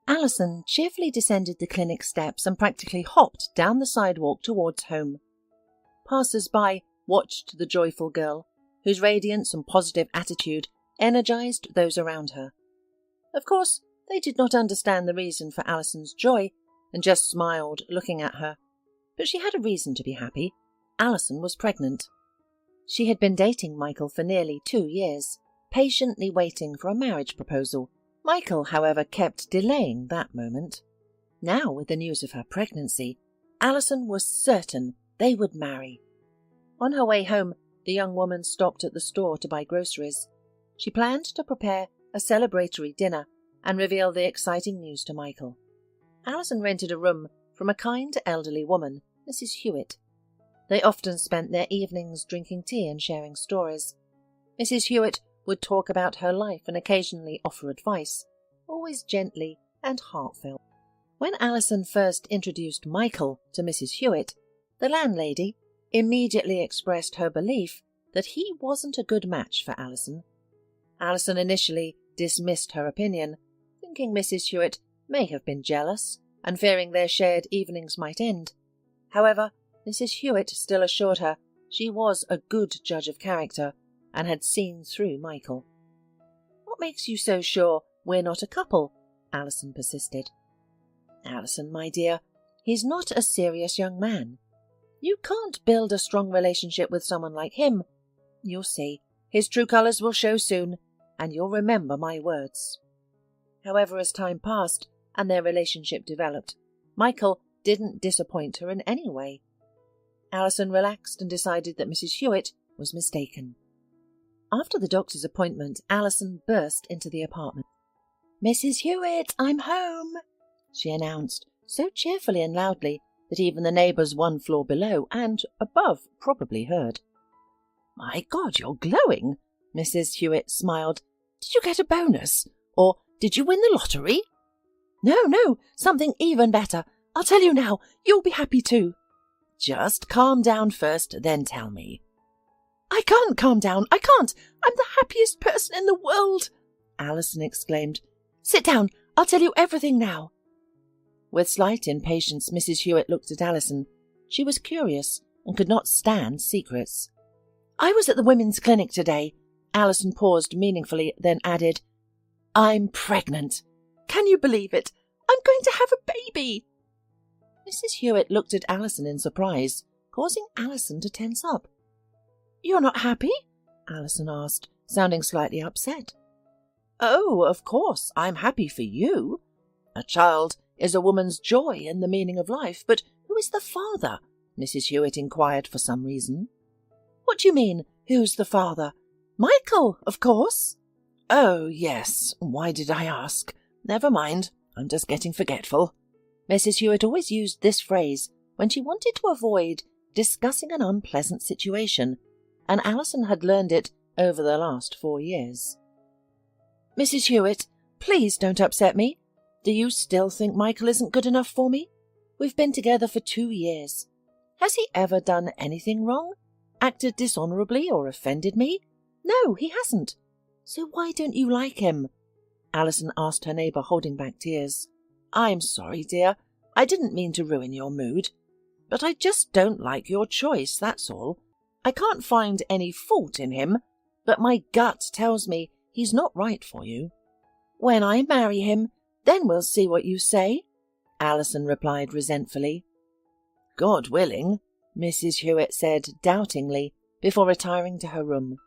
Allison cheerfully descended the clinic steps and practically hopped down the sidewalk towards home. Passersby watched the joyful girl, whose radiance and positive attitude energized those around her. Of course, they did not understand the reason for Allison's joy and just smiled, looking at her. But she had a reason to be happy. Allison was pregnant. She had been dating Michael for nearly 2 years, patiently waiting for a marriage proposal. Michael, however, kept delaying that moment. Now, with the news of her pregnancy, Allison was certain they would marry. On her way home, the young woman stopped at the store to buy groceries. She planned to prepare a celebratory dinner and reveal the exciting news to Michael. Allison rented a room from a kind elderly woman, Mrs. Hewitt. They often spent their evenings drinking tea and sharing stories. Mrs. Hewitt would talk about her life and occasionally offer advice, always gently and heartfelt. When Allison first introduced Michael to Mrs. Hewitt, the landlady immediately expressed her belief that he wasn't a good match for Allison. Allison initially dismissed her opinion, thinking Mrs. Hewitt may have been jealous and fearing their shared evenings might end. However, Mrs. Hewitt still assured her she was a good judge of character and had seen through Michael. "What makes you so sure we're not a couple?" Allison persisted. "Allison, my dear, he's not a serious young man. You can't build a strong relationship with someone like him. You'll see. His true colours will show soon, and you'll remember my words." However, as time passed and their relationship developed, Michael didn't disappoint her in any way. Allison relaxed and decided that Mrs. Hewitt was mistaken. After the doctor's appointment, Allison burst into the apartment. "Mrs. Hewitt, I'm home," she announced, so cheerfully and loudly that even the neighbours 1 floor below and above probably heard. "My God, you're glowing," Mrs. Hewitt smiled. "Did you get a bonus? Or did you win the lottery?" No, something even better. I'll tell you now. You'll be happy too." "Just calm down first, then tell me." "I can't calm down. I can't. I'm the happiest person in the world," Allison exclaimed. "Sit down. I'll tell you everything now." With slight impatience, Mrs. Hewitt looked at Allison. She was curious and could not stand secrets. "I was at the women's clinic today." Allison paused meaningfully, then added, "I'm pregnant. Can you believe it? I'm going to have a baby." Mrs. Hewitt looked at Allison in surprise, causing Allison to tense up. "You're not happy?" Allison asked, sounding slightly upset. "Oh, of course, I'm happy for you. A child is a woman's joy and the meaning of life, but who is the father?" Mrs. Hewitt inquired for some reason. "What do you mean, who's the father?" "Michael, of course." "Oh, yes. Why did I ask? Never mind. I'm just getting forgetful." Mrs. Hewitt always used this phrase when she wanted to avoid discussing an unpleasant situation, and Allison had learned it over the last 4 years. "Mrs. Hewitt, please don't upset me. Do you still think Michael isn't good enough for me? We've been together for 2 years. Has he ever done anything wrong? Acted dishonourably or offended me? No, he hasn't. So why don't you like him?" Allison asked her neighbour, holding back tears. "I'm sorry, dear. I didn't mean to ruin your mood. But I just don't like your choice, that's all. I can't find any fault in him, but my gut tells me he's not right for you." "When I marry him, then we'll see what you say," Allison replied resentfully. "God willing," Mrs. Hewitt said doubtingly before retiring to her room.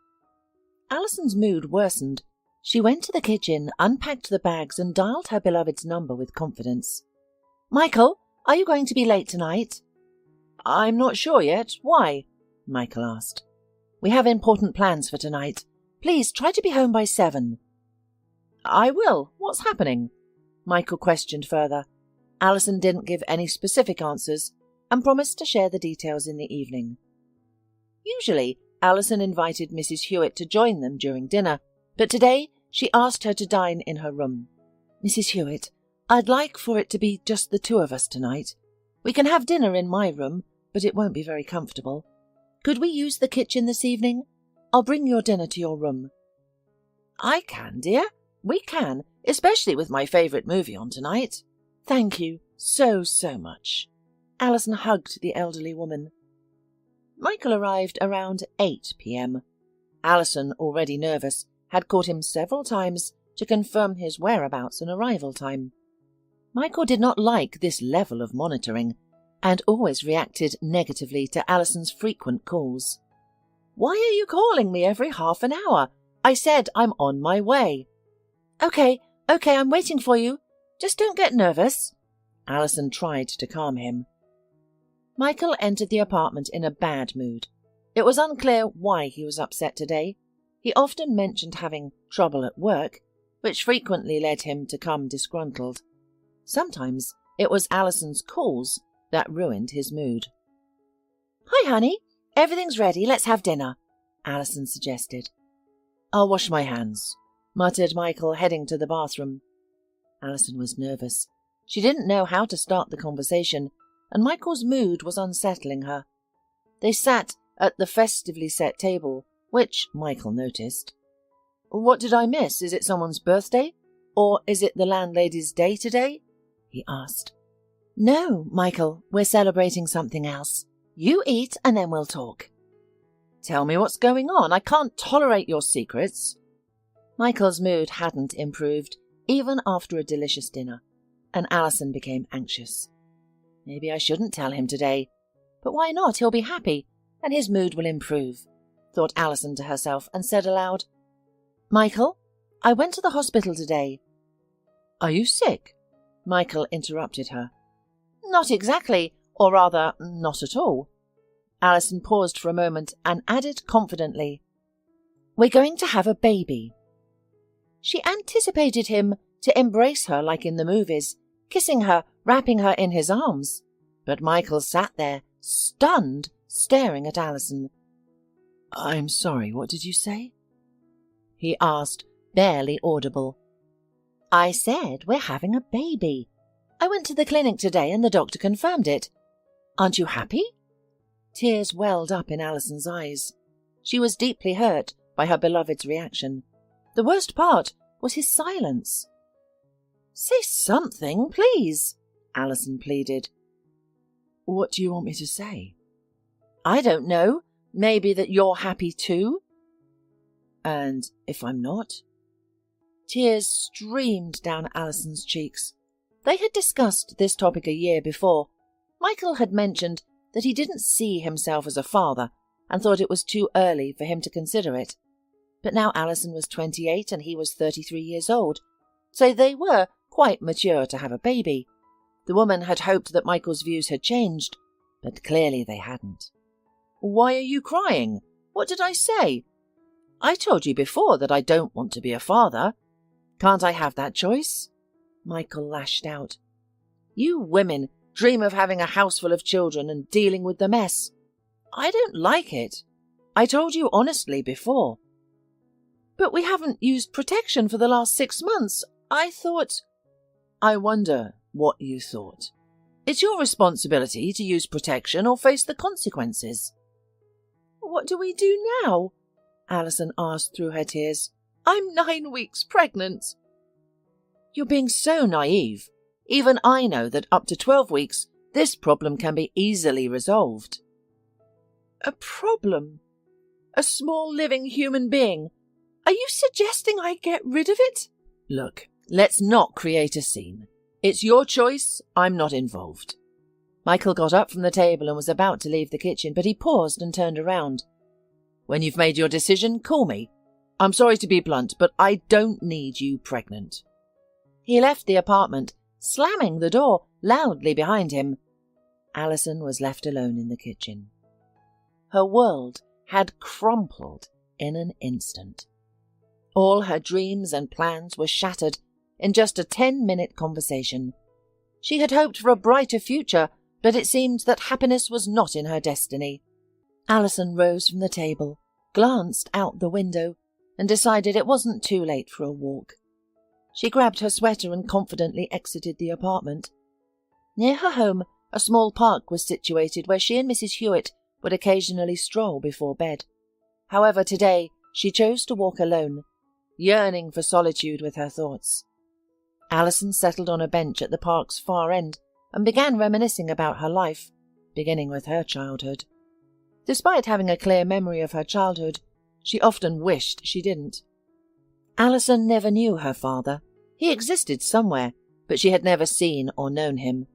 Allison's mood worsened. She went to the kitchen, unpacked the bags, and dialed her beloved's number with confidence. "Michael, are you going to be late tonight?" "I'm not sure yet. Why?" Michael asked. "We have important plans for tonight. Please try to be home by 7. "I will. What's happening?" Michael questioned further. Allison didn't give any specific answers and promised to share the details in the evening. Usually, Allison invited Mrs. Hewitt to join them during dinner, but today she asked her to dine in her room. "Mrs. Hewitt, I'd like for it to be just the 2 of us tonight. We can have dinner in my room, but it won't be very comfortable. Could we use the kitchen this evening? I'll bring your dinner to your room." "I can, dear. We can. especially with my favourite movie on tonight. Thank you so much. Allison hugged the elderly woman. Michael arrived around 8 p.m. Allison, already nervous, had caught him several times to confirm his whereabouts and arrival time. Michael did not like this level of monitoring and always reacted negatively to Allison's frequent calls. Why are you calling me every half an hour? I said I'm on my way. Okay, I'm waiting for you. Just don't get nervous. Allison tried to calm him. Michael entered the apartment in a bad mood. It was unclear why he was upset today. He often mentioned having trouble at work, which frequently led him to come disgruntled. Sometimes it was Allison's calls that ruined his mood. Hi, honey. Everything's ready. Let's have dinner, Allison suggested. I'll wash my hands, muttered Michael, heading to the bathroom. Allison was nervous. She didn't know how to start the conversation, and Michael's mood was unsettling her. They sat at the festively set table, which Michael noticed. What did I miss? Is it someone's birthday? Or is it the landlady's day today? He asked. No, Michael, we're celebrating something else. You eat and then we'll talk. Tell me what's going on. I can't tolerate your secrets. Michael's mood hadn't improved, even after a delicious dinner, and Allison became anxious. Maybe I shouldn't tell him today, but why not? He'll be happy, and his mood will improve, thought Allison to herself, and said aloud, Michael, I went to the hospital today. Are you sick? Michael interrupted her. Not exactly, or rather, not at all. Allison paused for a moment and added confidently, We're going to have a baby. She anticipated him to embrace her like in the movies, kissing her, wrapping her in his arms. But Michael sat there, stunned, staring at Allison. I'm sorry, what did you say? He asked, barely audible. I said we're having a baby. I went to the clinic today and the doctor confirmed it. Aren't you happy? Tears welled up in Allison's eyes. She was deeply hurt by her beloved's reaction. The worst part was his silence. Say something, please, Allison pleaded. What do you want me to say? I don't know. Maybe that you're happy too? And if I'm not? Tears streamed down Allison's cheeks. They had discussed this topic a year before. Michael had mentioned that he didn't see himself as a father and thought it was too early for him to consider it. But now Allison was 28 and he was 33 years old, so they were quite mature to have a baby. The woman had hoped that Michael's views had changed, but clearly they hadn't. Why are you crying? What did I say? I told you before that I don't want to be a father. Can't I have that choice? Michael lashed out. You women dream of having a house full of children and dealing with the mess. I don't like it. I told you honestly before. But we haven't used protection for the last 6 months. I thought... I wonder what you thought. It's your responsibility to use protection or face the consequences. What do we do now? Allison asked through her tears. I'm 9 weeks pregnant. You're being so naive. Even I know that up to 12 weeks, this problem can be easily resolved. A problem? A small living human being? Are you suggesting I get rid of it? Look, let's not create a scene. It's your choice. I'm not involved. Michael got up from the table and was about to leave the kitchen, but he paused and turned around. When you've made your decision, call me. I'm sorry to be blunt, but I don't need you pregnant. He left the apartment, slamming the door loudly behind him. Allison was left alone in the kitchen. Her world had crumpled in an instant. All her dreams and plans were shattered in just a 10-minute conversation. She had hoped for a brighter future, but it seemed that happiness was not in her destiny. Allison rose from the table, glanced out the window, and decided it wasn't too late for a walk. She grabbed her sweater and confidently exited the apartment. Near her home, a small park was situated where she and Mrs. Hewitt would occasionally stroll before bed. However, today she chose to walk alone, yearning for solitude with her thoughts. Allison settled on a bench at the park's far end and began reminiscing about her life, beginning with her childhood. Despite having a clear memory of her childhood, she often wished she didn't. Allison never knew her father. He existed somewhere, but she had never seen or known him.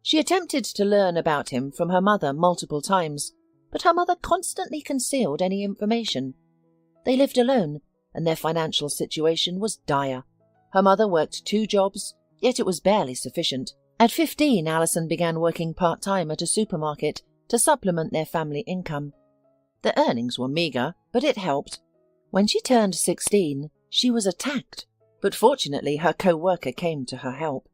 She attempted to learn about him from her mother multiple times, but her mother constantly concealed any information. They lived alone, and their financial situation was dire. Her mother worked 2 jobs, yet it was barely sufficient. At 15, Allison began working part-time at a supermarket to supplement their family income. The earnings were meagre, but it helped. When she turned 16, she was attacked, but fortunately her co-worker came to her help.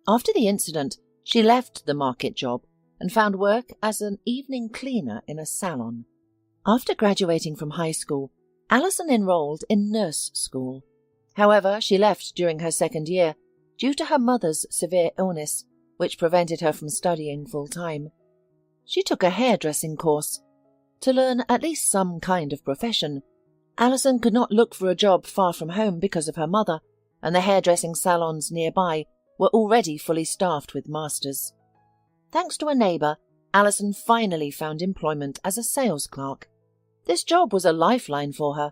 After the incident, she left the market job and found work as an evening cleaner in a salon. After graduating from high school, Allison enrolled in nurse school. However, she left during her second year due to her mother's severe illness, which prevented her from studying full-time. She took a hairdressing course. To learn at least some kind of profession, Allison could not look for a job far from home because of her mother, and the hairdressing salons nearby were already fully staffed with masters. Thanks to a neighbour, Allison finally found employment as a sales clerk. This job was a lifeline for her.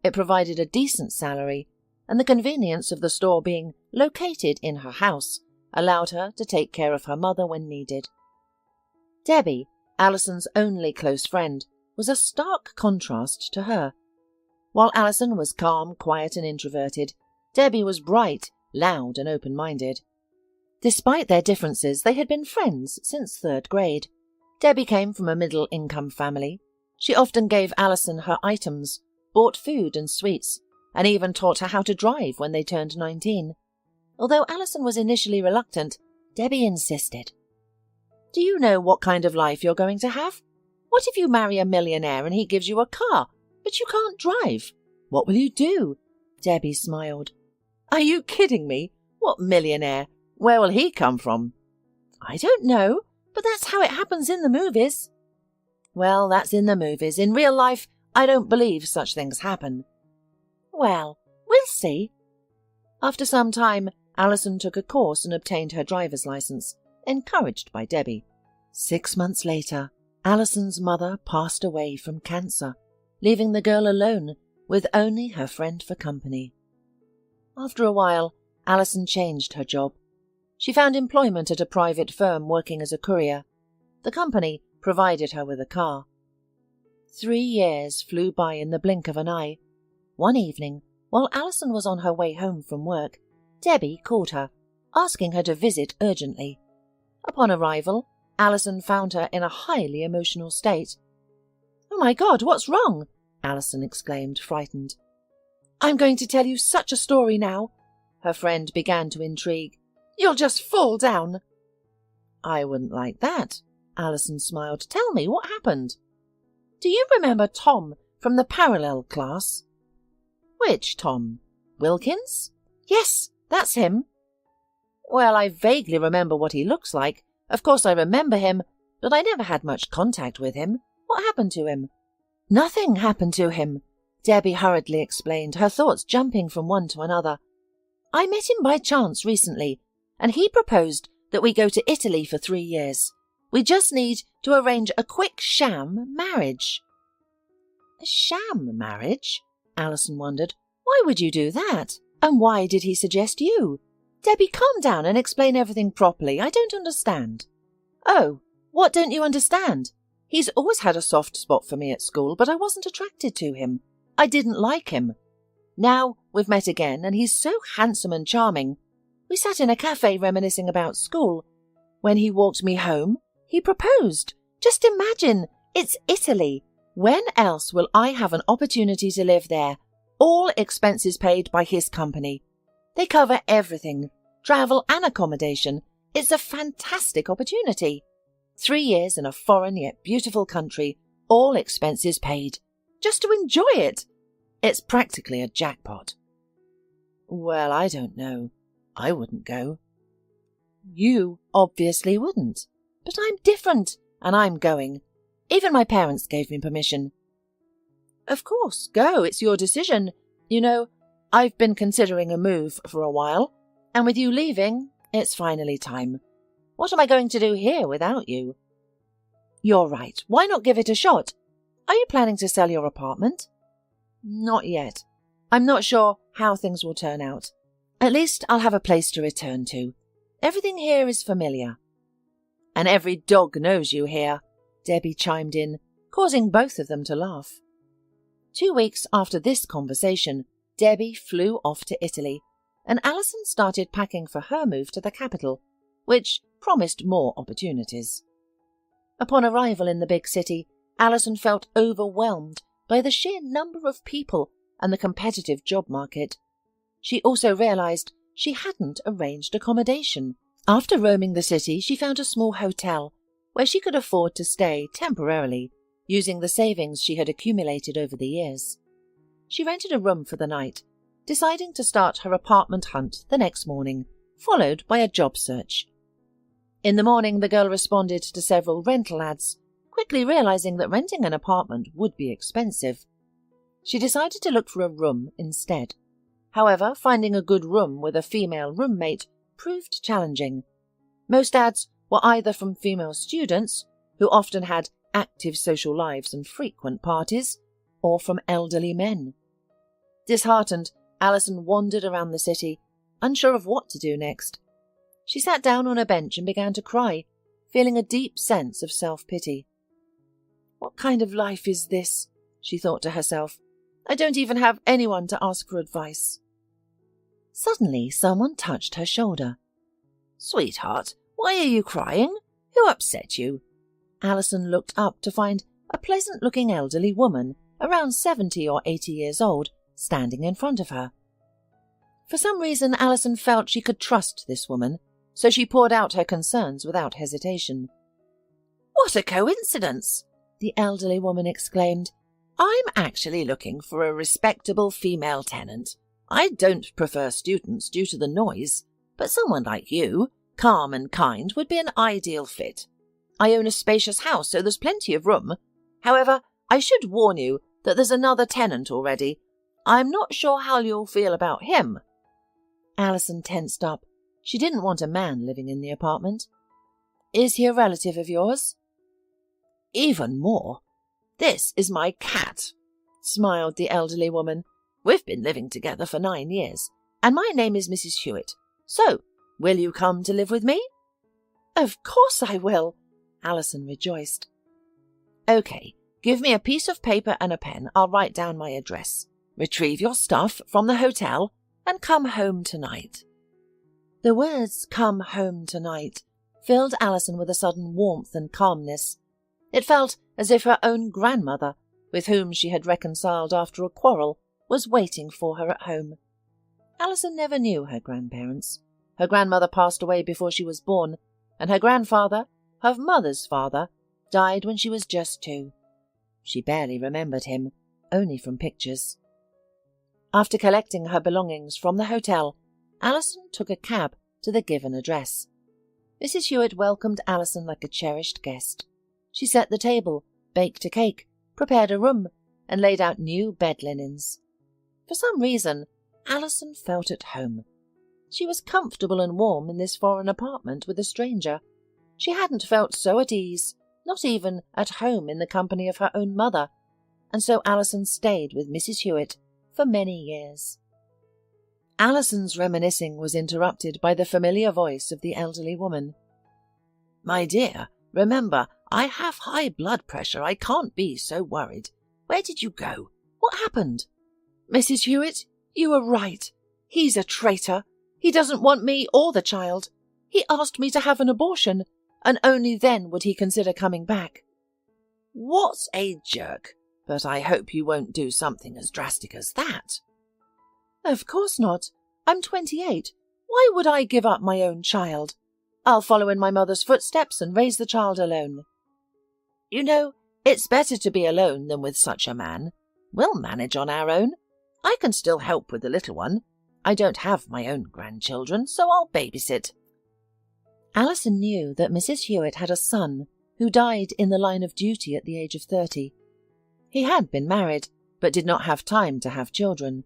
It provided a decent salary, and the convenience of the store being located in her house allowed her to take care of her mother when needed. Debbie, Allison's only close friend, was a stark contrast to her. While Allison was calm, quiet and introverted, Debbie was bright, loud and open-minded. Despite their differences, they had been friends since 3rd grade. Debbie came from a middle-income family. She often gave Allison her items, bought food and sweets, and even taught her how to drive when they turned 19. Although Allison was initially reluctant, Debbie insisted. "Do you know what kind of life you're going to have? What if you marry a millionaire and he gives you a car, but you can't drive? What will you do?" Debbie smiled. "Are you kidding me? What millionaire? Where will he come from?" "I don't know, but that's how it happens in the movies." "Well, that's in the movies. In real life, I don't believe such things happen." "Well, we'll see." After some time, Allison took a course and obtained her driver's license, encouraged by Debbie. 6 months later, Allison's mother passed away from cancer, leaving the girl alone with only her friend for company. After a while, Allison changed her job. She found employment at a private firm working as a courier. The company provided her with a car. 3 years flew by in the blink of an eye. One evening, while Allison was on her way home from work, Debbie called her, asking her to visit urgently. Upon arrival, Allison found her in a highly emotional state. "Oh my God, what's wrong?" Allison exclaimed, frightened. "I'm going to tell you such a story now," her friend began to intrigue. "You'll just fall down." "I wouldn't like that," Allison smiled. "Tell me, what happened?" "Do you remember Tom from the parallel class?" "Which Tom? Wilkins?" "Yes, that's him." "Well, I vaguely remember what he looks like. Of course I remember him, but I never had much contact with him. What happened to him?" "Nothing happened to him," Debbie hurriedly explained, her thoughts jumping from one to another. "I met him by chance recently, and he proposed that we go to Italy for 3 years. We just need to arrange a quick sham marriage." "A sham marriage?" Allison wondered. "Why would you do that? And why did he suggest you? Debbie, calm down and explain everything properly. I don't understand." "Oh, what don't you understand? He's always had a soft spot for me at school, but I wasn't attracted to him. I didn't like him. Now we've met again, and he's so handsome and charming. We sat in a cafe reminiscing about school. When he walked me home, he proposed. Just imagine, it's Italy. When else will I have an opportunity to live there? All expenses paid by his company. They cover everything, travel and accommodation. It's a fantastic opportunity. 3 years in a foreign yet beautiful country, all expenses paid. Just to enjoy it. It's practically a jackpot." "Well, I don't know. I wouldn't go." "You obviously wouldn't. But I'm different, and I'm going. Even my parents gave me permission." "Of course, go. It's your decision. You know, I've been considering a move for a while. And with you leaving, it's finally time. What am I going to do here without you? You're right. Why not give it a shot? Are you planning to sell your apartment? Not yet. I'm not sure how things will turn out. At least I'll have a place to return to. Everything here is familiar. And every dog knows you here, Debbie chimed in, causing both of them to laugh. 2 weeks after this conversation, Debbie flew off to Italy, and Allison started packing for her move to the capital, which promised more opportunities. Upon arrival in the big city, Allison felt overwhelmed by the sheer number of people and the competitive job market. She also realized she hadn't arranged accommodation. After roaming the city, she found a small hotel where she could afford to stay temporarily, using the savings she had accumulated over the years. She rented a room for the night, deciding to start her apartment hunt the next morning, followed by a job search. In the morning, the girl responded to several rental ads, quickly realizing that renting an apartment would be expensive. She decided to look for a room instead. However, finding a good room with a female roommate proved challenging. Most ads were either from female students, who often had active social lives and frequent parties, or from elderly men. Disheartened, Allison wandered around the city, unsure of what to do next. She sat down on a bench and began to cry, feeling a deep sense of self-pity. What kind of life is this? She thought to herself. I don't even have anyone to ask for advice. Suddenly, someone touched her shoulder. Sweetheart, why are you crying? Who upset you? Allison looked up to find a pleasant-looking elderly woman, around 70 or 80 years old, standing in front of her. For some reason, Allison felt she could trust this woman, so she poured out her concerns without hesitation. What a coincidence! The elderly woman exclaimed. I'm actually looking for a respectable female tenant. I don't prefer students due to the noise, but someone like you, calm and kind, would be an ideal fit. I own a spacious house, so there's plenty of room. However, I should warn you that there's another tenant already. I'm not sure how you'll feel about him. Allison tensed up. She didn't want a man living in the apartment. Is he a relative of yours? Even more. This is my cat, smiled the elderly woman. We've been living together for 9 years, and my name is Mrs. Hewitt. So, will you come to live with me? Of course I will, Allison rejoiced. Okay, give me a piece of paper and a pen. I'll write down my address. Retrieve your stuff from the hotel and come home tonight. The words, come home tonight, filled Allison with a sudden warmth and calmness. It felt as if her own grandmother, with whom she had reconciled after a quarrel, was waiting for her at home. Allison never knew her grandparents. Her grandmother passed away before she was born, and her grandfather, her mother's father, died when she was just 2. She barely remembered him, only from pictures. After collecting her belongings from the hotel, Allison took a cab to the given address. Mrs. Hewitt welcomed Allison like a cherished guest. She set the table, baked a cake, prepared a room, and laid out new bed linens. For some reason, Allison felt at home. She was comfortable and warm in this foreign apartment with a stranger. She hadn't felt so at ease, not even at home in the company of her own mother, and so Allison stayed with Mrs. Hewitt for many years. Allison's reminiscing was interrupted by the familiar voice of the elderly woman. My dear, remember, I have high blood pressure. I can't be so worried. Where did you go? What happened? Mrs. Hewitt, you were right. He's a traitor. He doesn't want me or the child. He asked me to have an abortion, and only then would he consider coming back. What a jerk! But I hope you won't do something as drastic as that. Of course not. I'm 28. Why would I give up my own child? I'll follow in my mother's footsteps and raise the child alone. You know, it's better to be alone than with such a man. We'll manage on our own. I can still help with the little one. I don't have my own grandchildren, so I'll babysit. Allison knew that Mrs. Hewitt had a son who died in the line of duty at the age of 30. He had been married, but did not have time to have children.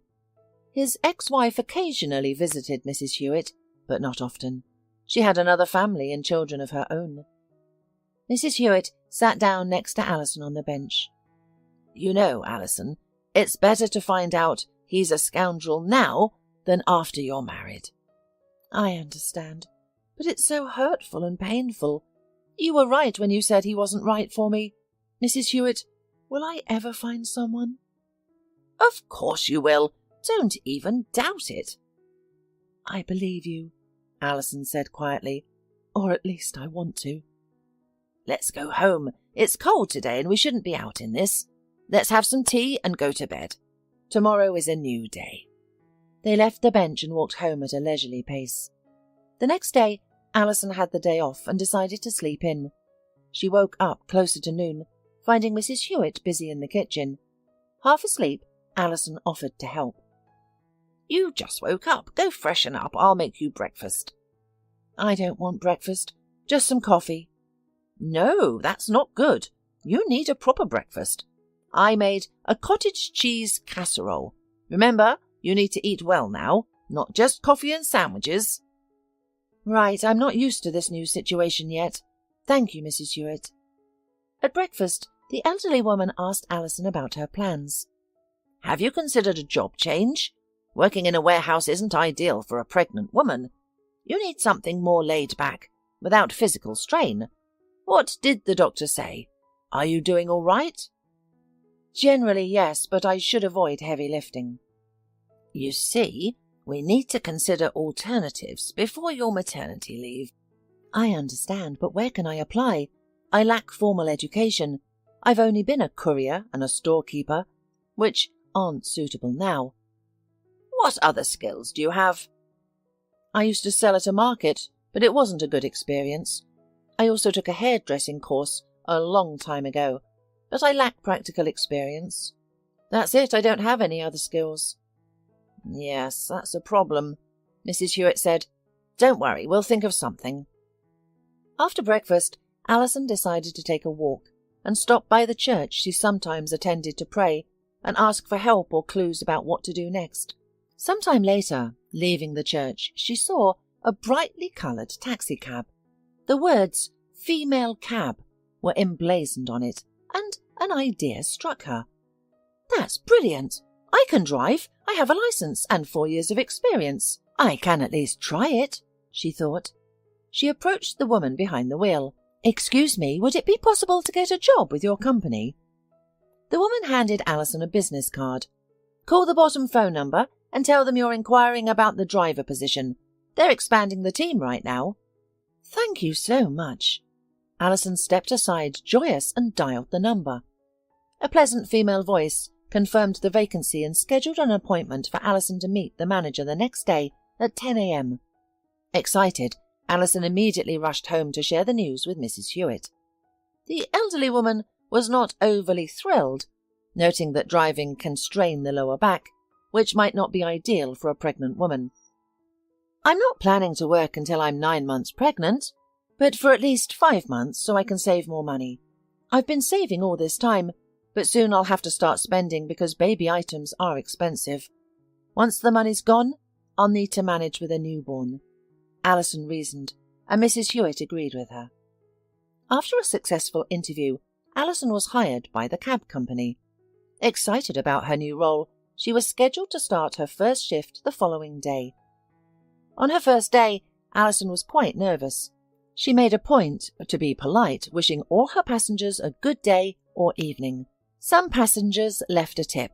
His ex-wife occasionally visited Mrs. Hewitt, but not often. She had another family and children of her own. Mrs. Hewitt sat down next to Allison on the bench. You know, Allison, it's better to find out he's a scoundrel now than after you're married. I understand, but it's so hurtful and painful. You were right when you said he wasn't right for me. Mrs. Hewitt, will I ever find someone? Of course you will. Don't even doubt it. I believe you, Allison said quietly, or at least I want to. Let's go home. It's cold today and we shouldn't be out in this. Let's have some tea and go to bed. Tomorrow is a new day. They left the bench and walked home at a leisurely pace. The next day, Allison had the day off and decided to sleep in. She woke up closer to noon, finding Mrs. Hewitt busy in the kitchen. Half asleep, Allison offered to help. You just woke up. Go freshen up. I'll make you breakfast. I don't want breakfast. Just some coffee. No, that's not good. You need a proper breakfast. I made a cottage cheese casserole. Remember, you need to eat well now, not just coffee and sandwiches. Right, I'm not used to this new situation yet. Thank you, Mrs. Hewitt. At breakfast, the elderly woman asked Allison about her plans. Have you considered a job change? Working in a warehouse isn't ideal for a pregnant woman. You need something more laid back, without physical strain. What did the doctor say? Are you doing all right? Generally, yes, but I should avoid heavy lifting. You see, we need to consider alternatives before your maternity leave. I understand, but where can I apply? I lack formal education. I've only been a courier and a storekeeper, which aren't suitable now. What other skills do you have? I used to sell at a market, but it wasn't a good experience. I also took a hairdressing course a long time ago, but I lack practical experience. That's it, I don't have any other skills. Yes, that's a problem, Mrs. Hewitt said. Don't worry, we'll think of something. After breakfast, Allison decided to take a walk and stop by the church she sometimes attended to pray and ask for help or clues about what to do next. Sometime later, leaving the church, she saw a brightly coloured taxicab. The words "female cab" were emblazoned on it, and an idea struck her. That's brilliant! I can drive. I have a licence and 4 years of experience. I can at least try it, she thought. She approached the woman behind the wheel. Excuse me, would it be possible to get a job with your company? The woman handed Allison a business card. Call the bottom phone number and tell them you're inquiring about the driver position. They're expanding the team right now. Thank you so much. Allison stepped aside, joyous, and dialed the number. A pleasant female voice confirmed the vacancy and scheduled an appointment for Allison to meet the manager the next day at 10 a.m. Excited, Allison immediately rushed home to share the news with Mrs. Hewitt. The elderly woman was not overly thrilled, noting that driving can strain the lower back, which might not be ideal for a pregnant woman. I'm not planning to work until I'm 9 months pregnant, but for at least 5 months so I can save more money. I've been saving all this time, but soon I'll have to start spending because baby items are expensive. Once the money's gone, I'll need to manage with a newborn. Allison reasoned, and Mrs. Hewitt agreed with her. After a successful interview, Allison was hired by the cab company. Excited about her new role, she was scheduled to start her first shift the following day. On her first day, Allison was quite nervous. She made a point to be polite, wishing all her passengers a good day or evening. Some passengers left a tip.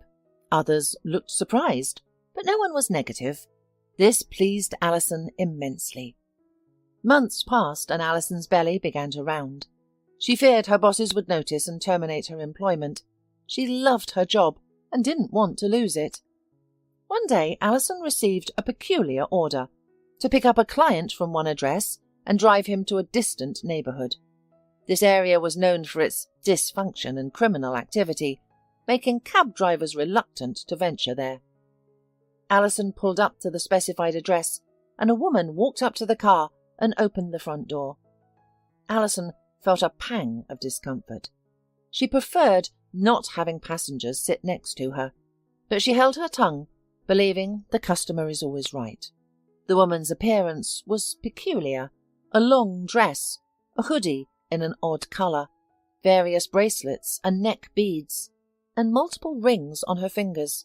Others looked surprised, but no one was negative. This pleased Allison immensely. Months passed and Allison's belly began to round. She feared her bosses would notice and terminate her employment. She loved her job and didn't want to lose it. One day, Allison received a peculiar order to pick up a client from one address and drive him to a distant neighbourhood. This area was known for its dysfunction and criminal activity, making cab drivers reluctant to venture there. Allison pulled up to the specified address, and a woman walked up to the car and opened the front door. Allison felt a pang of discomfort. She preferred not having passengers sit next to her, but she held her tongue, believing the customer is always right. The woman's appearance was peculiar. A long dress, a hoodie in an odd colour, various bracelets and neck beads, and multiple rings on her fingers.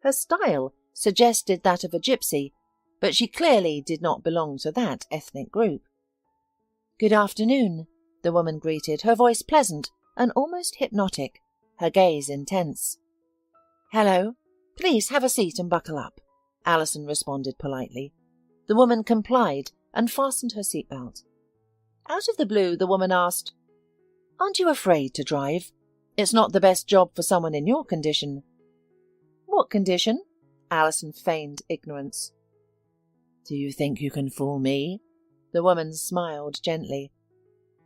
Her style suggested that of a gypsy, but she clearly did not belong to that ethnic group. "Good afternoon," the woman greeted, her voice pleasant and almost hypnotic, her gaze intense. "Hello. Please have a seat and buckle up," Allison responded politely. The woman complied and fastened her seatbelt. Out of the blue, the woman asked, "Aren't you afraid to drive? It's not the best job for someone in your condition." "What condition?" Allison feigned ignorance. "Do you think you can fool me?" The woman smiled gently.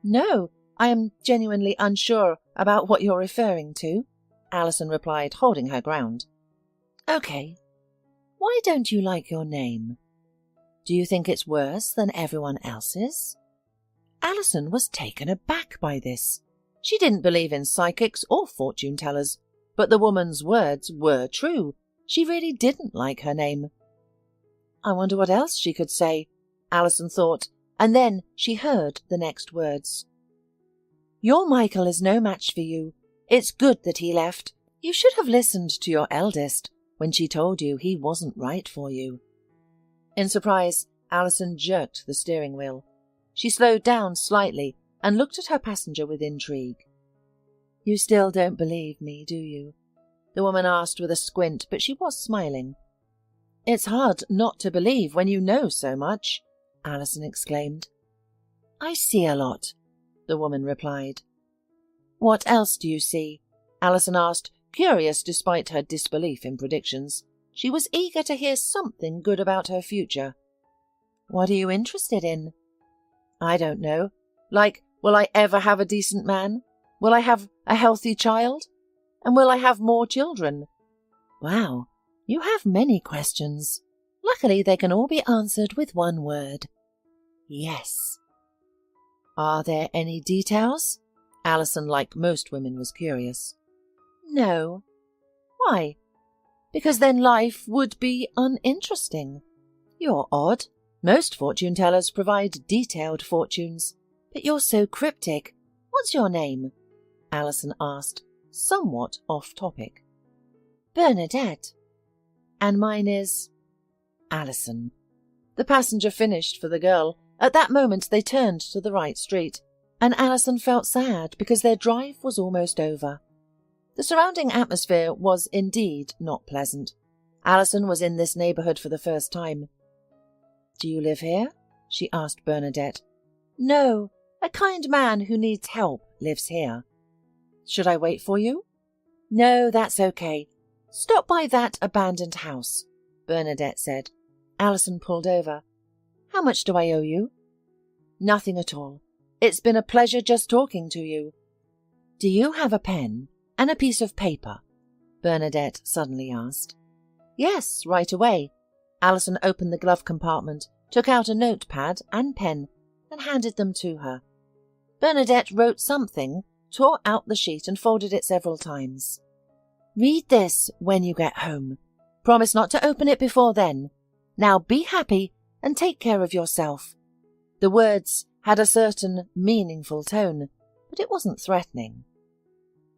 "No, I am genuinely unsure about what you're referring to," Allison replied, holding her ground. "Okay. Why don't you like your name? Do you think it's worse than everyone else's?" Allison was taken aback by this. She didn't believe in psychics or fortune-tellers, but the woman's words were true. She really didn't like her name. I wonder what else she could say, Allison thought, and then she heard the next words. "Your Michael is no match for you. It's good that he left. You should have listened to your eldest when she told you he wasn't right for you." In surprise, Allison jerked the steering wheel. She slowed down slightly and looked at her passenger with intrigue. "You still don't believe me, do you?" the woman asked with a squint, but she was smiling. "It's hard not to believe when you know so much," Allison exclaimed. "I see a lot," the woman replied. "What else do you see?" Allison asked, curious despite her disbelief in predictions. She was eager to hear something good about her future. "What are you interested in?" "I don't know. Like, will I ever have a decent man? Will I have a healthy child? And will I have more children?" "Wow, you have many questions. Luckily, they can all be answered with one word. Yes." "Are there any details?" Allison, like most women, was curious. "No." "Why?" "Because then life would be uninteresting. You're odd. Most fortune-tellers provide detailed fortunes, but you're so cryptic. What's your name?" Allison asked, somewhat off-topic. "Bernadette." "And mine is—" "Allison." The passenger finished for the girl. At that moment they turned to the right street, and Allison felt sad because their drive was almost over. The surrounding atmosphere was indeed not pleasant. Allison was in this neighborhood for the first time. "Do you live here?" she asked Bernadette. "No, a kind man who needs help lives here." "Should I wait for you?" "No, that's okay. Stop by that abandoned house," Bernadette said. Allison pulled over. "How much do I owe you?" "Nothing at all. It's been a pleasure just talking to you." "Do you have a pen and a piece of paper?" Bernadette suddenly asked. "Yes, right away." Allison opened the glove compartment, took out a notepad and pen, and handed them to her. Bernadette wrote something, tore out the sheet and folded it several times. "Read this when you get home. Promise not to open it before then. Now be happy and take care of yourself." The words had a certain meaningful tone, but it wasn't threatening.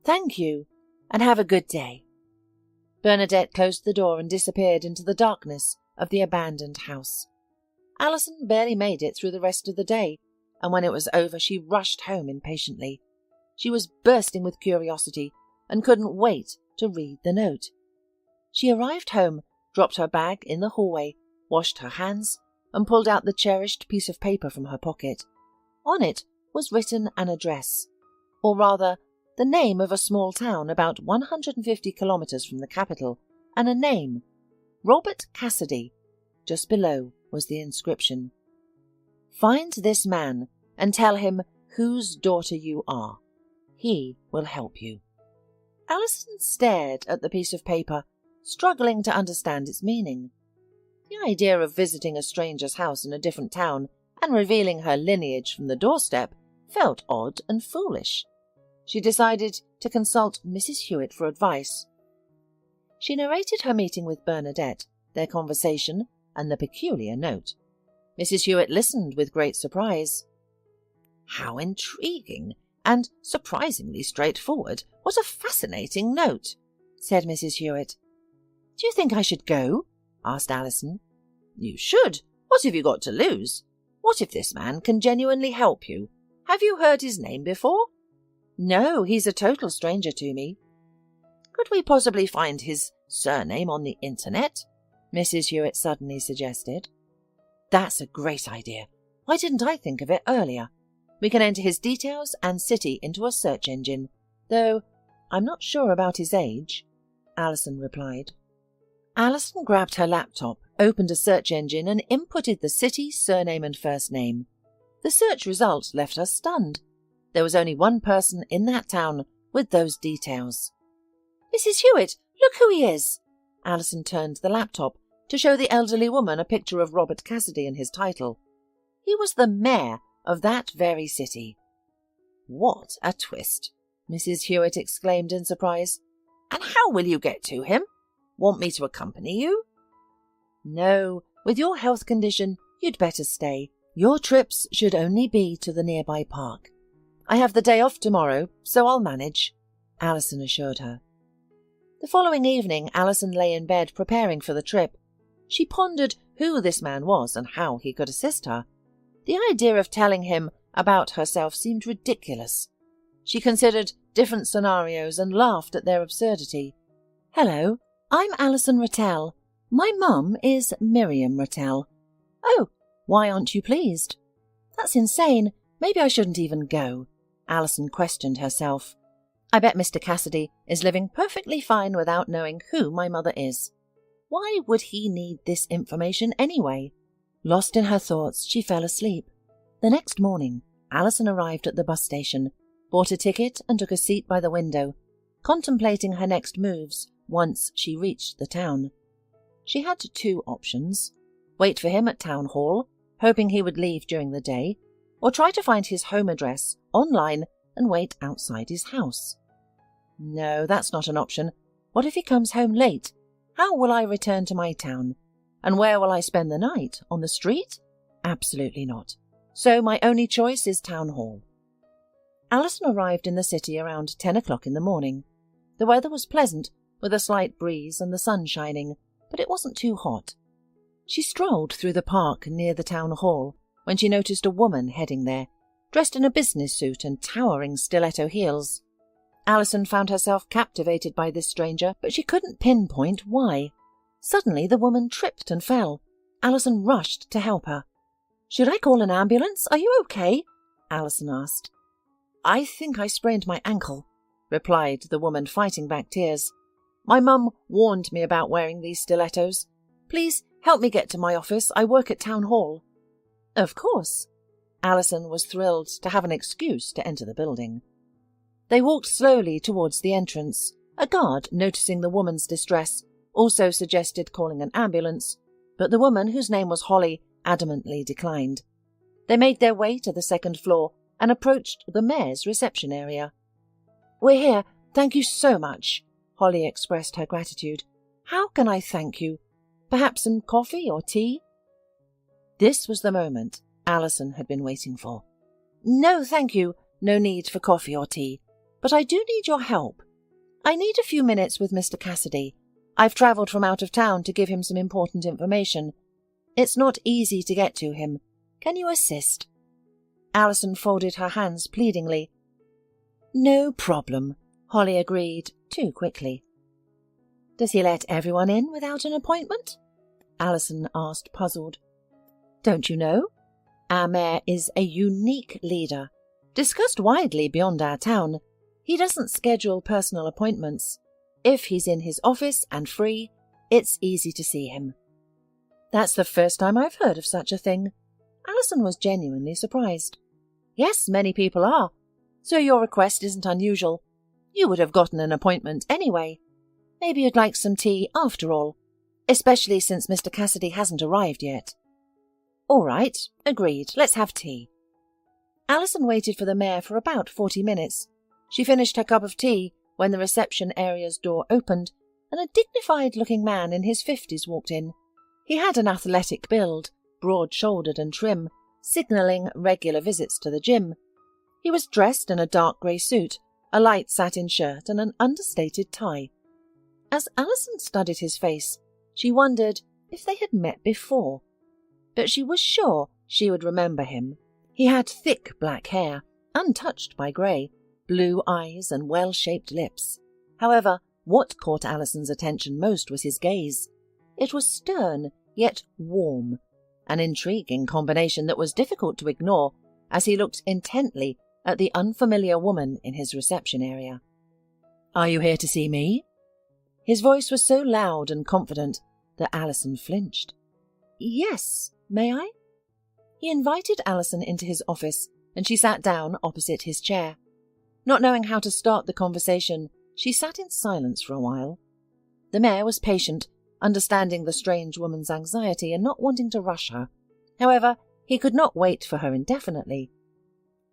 "Thank you, and have a good day." Bernadette closed the door and disappeared into the darkness of the abandoned house. Allison barely made it through the rest of the day, and when it was over she rushed home impatiently. She was bursting with curiosity and couldn't wait to read the note. She arrived home, dropped her bag in the hallway, washed her hands, and pulled out the cherished piece of paper from her pocket. On it was written an address, or rather, the name of a small town about 150 kilometers from the capital, and a name, Robert Cassidy. Just below was the inscription. "Find this man and tell him whose daughter you are. He will help you." Allison stared at the piece of paper, struggling to understand its meaning. The idea of visiting a stranger's house in a different town and revealing her lineage from the doorstep felt odd and foolish. She decided to consult Mrs. Hewitt for advice. She narrated her meeting with Bernadette, their conversation, and the peculiar note. Mrs. Hewitt listened with great surprise. "How intriguing, and surprisingly straightforward. What a fascinating note," said Mrs. Hewitt. "Do you think I should go?" asked Allison. "You should. What have you got to lose? What if this man can genuinely help you? Have you heard his name before?" "No, he's a total stranger to me." "Could we possibly find his surname on the internet?" Mrs. Hewitt suddenly suggested. "That's a great idea. Why didn't I think of it earlier? We can enter his details and city into a search engine, though I'm not sure about his age," Allison replied. Allison grabbed her laptop, opened a search engine, and inputted the city, surname, and first name. The search results left her stunned. There was only one person in that town with those details. "Mrs. Hewitt, look who he is!" Allison turned the laptop to show the elderly woman a picture of Robert Cassidy and his title. He was the mayor of that very city. "What a twist!" Mrs. Hewitt exclaimed in surprise. "And how will you get to him? Want me to accompany you?" "No, with your health condition, you'd better stay. Your trips should only be to the nearby park. I have the day off tomorrow, so I'll manage," Allison assured her. The following evening, Allison lay in bed preparing for the trip. She pondered who this man was and how he could assist her. The idea of telling him about herself seemed ridiculous. She considered different scenarios and laughed at their absurdity. "Hello, I'm Allison Rattel. My mum is Miriam Rattel." "Oh, why aren't you pleased?" "That's insane. Maybe I shouldn't even go," Allison questioned herself. "I bet Mr. Cassidy is living perfectly fine without knowing who my mother is. Why would he need this information anyway?" Lost in her thoughts, she fell asleep. The next morning, Allison arrived at the bus station, bought a ticket and took a seat by the window, contemplating her next moves once she reached the town. She had two options: wait for him at town hall, hoping he would leave during the day, or try to find his home address online and wait outside his house. No, that's not an option. What if he comes home late? How will I return to my town? And where will I spend the night? On the street? Absolutely not. So my only choice is town hall. Allison arrived in the city around 10 o'clock in the morning. The weather was pleasant, with a slight breeze and the sun shining, but it wasn't too hot. She strolled through the park near the town hall when she noticed a woman heading there, dressed in a business suit and towering stiletto heels. Allison found herself captivated by this stranger, but she couldn't pinpoint why. Suddenly the woman tripped and fell. Allison rushed to help her. "Should I call an ambulance? Are you okay?" Allison asked. "I think I sprained my ankle," replied the woman, fighting back tears. "My mum warned me about wearing these stilettos. Please help me get to my office. I work at town hall." "Of course." Allison was thrilled to have an excuse to enter the building. They walked slowly towards the entrance. A guard, noticing the woman's distress, also suggested calling an ambulance, but the woman, whose name was Holly, adamantly declined. They made their way to the second floor and approached the mayor's reception area. "We're here. Thank you so much," Holly expressed her gratitude. "How can I thank you? Perhaps some coffee or tea?" This was the moment Allison had been waiting for. "No, thank you. No need for coffee or tea. But I do need your help. I need a few minutes with Mr. Cassidy. I've travelled from out of town to give him some important information. It's not easy to get to him. Can you assist?" Allison folded her hands pleadingly. "No problem," Holly agreed, too quickly. "Does he let everyone in without an appointment?" Allison asked, puzzled. "Don't you know? Our mayor is a unique leader, discussed widely beyond our town. He doesn't schedule personal appointments. If he's in his office and free, it's easy to see him." "That's the first time I've heard of such a thing." Allison was genuinely surprised. "Yes, many people are. So your request isn't unusual. You would have gotten an appointment anyway. Maybe you'd like some tea after all, especially since Mr. Cassidy hasn't arrived yet." "All right, agreed. Let's have tea." Allison waited for the mayor for about 40 minutes. She finished her cup of tea when the reception area's door opened and a dignified-looking man in his 50s walked in. He had an athletic build, broad-shouldered and trim, signalling regular visits to the gym. He was dressed in a dark grey suit, a light satin shirt and an understated tie. As Allison studied his face, she wondered if they had met before. But she was sure she would remember him. He had thick black hair, untouched by grey, blue eyes and well-shaped lips. However, what caught Allison's attention most was his gaze. It was stern, yet warm, an intriguing combination that was difficult to ignore as he looked intently at the unfamiliar woman in his reception area. "Are you here to see me?" His voice was so loud and confident that Allison flinched. "Yes, may I?" He invited Allison into his office, and she sat down opposite his chair. Not knowing how to start the conversation, she sat in silence for a while. The mayor was patient, understanding the strange woman's anxiety and not wanting to rush her. However, he could not wait for her indefinitely.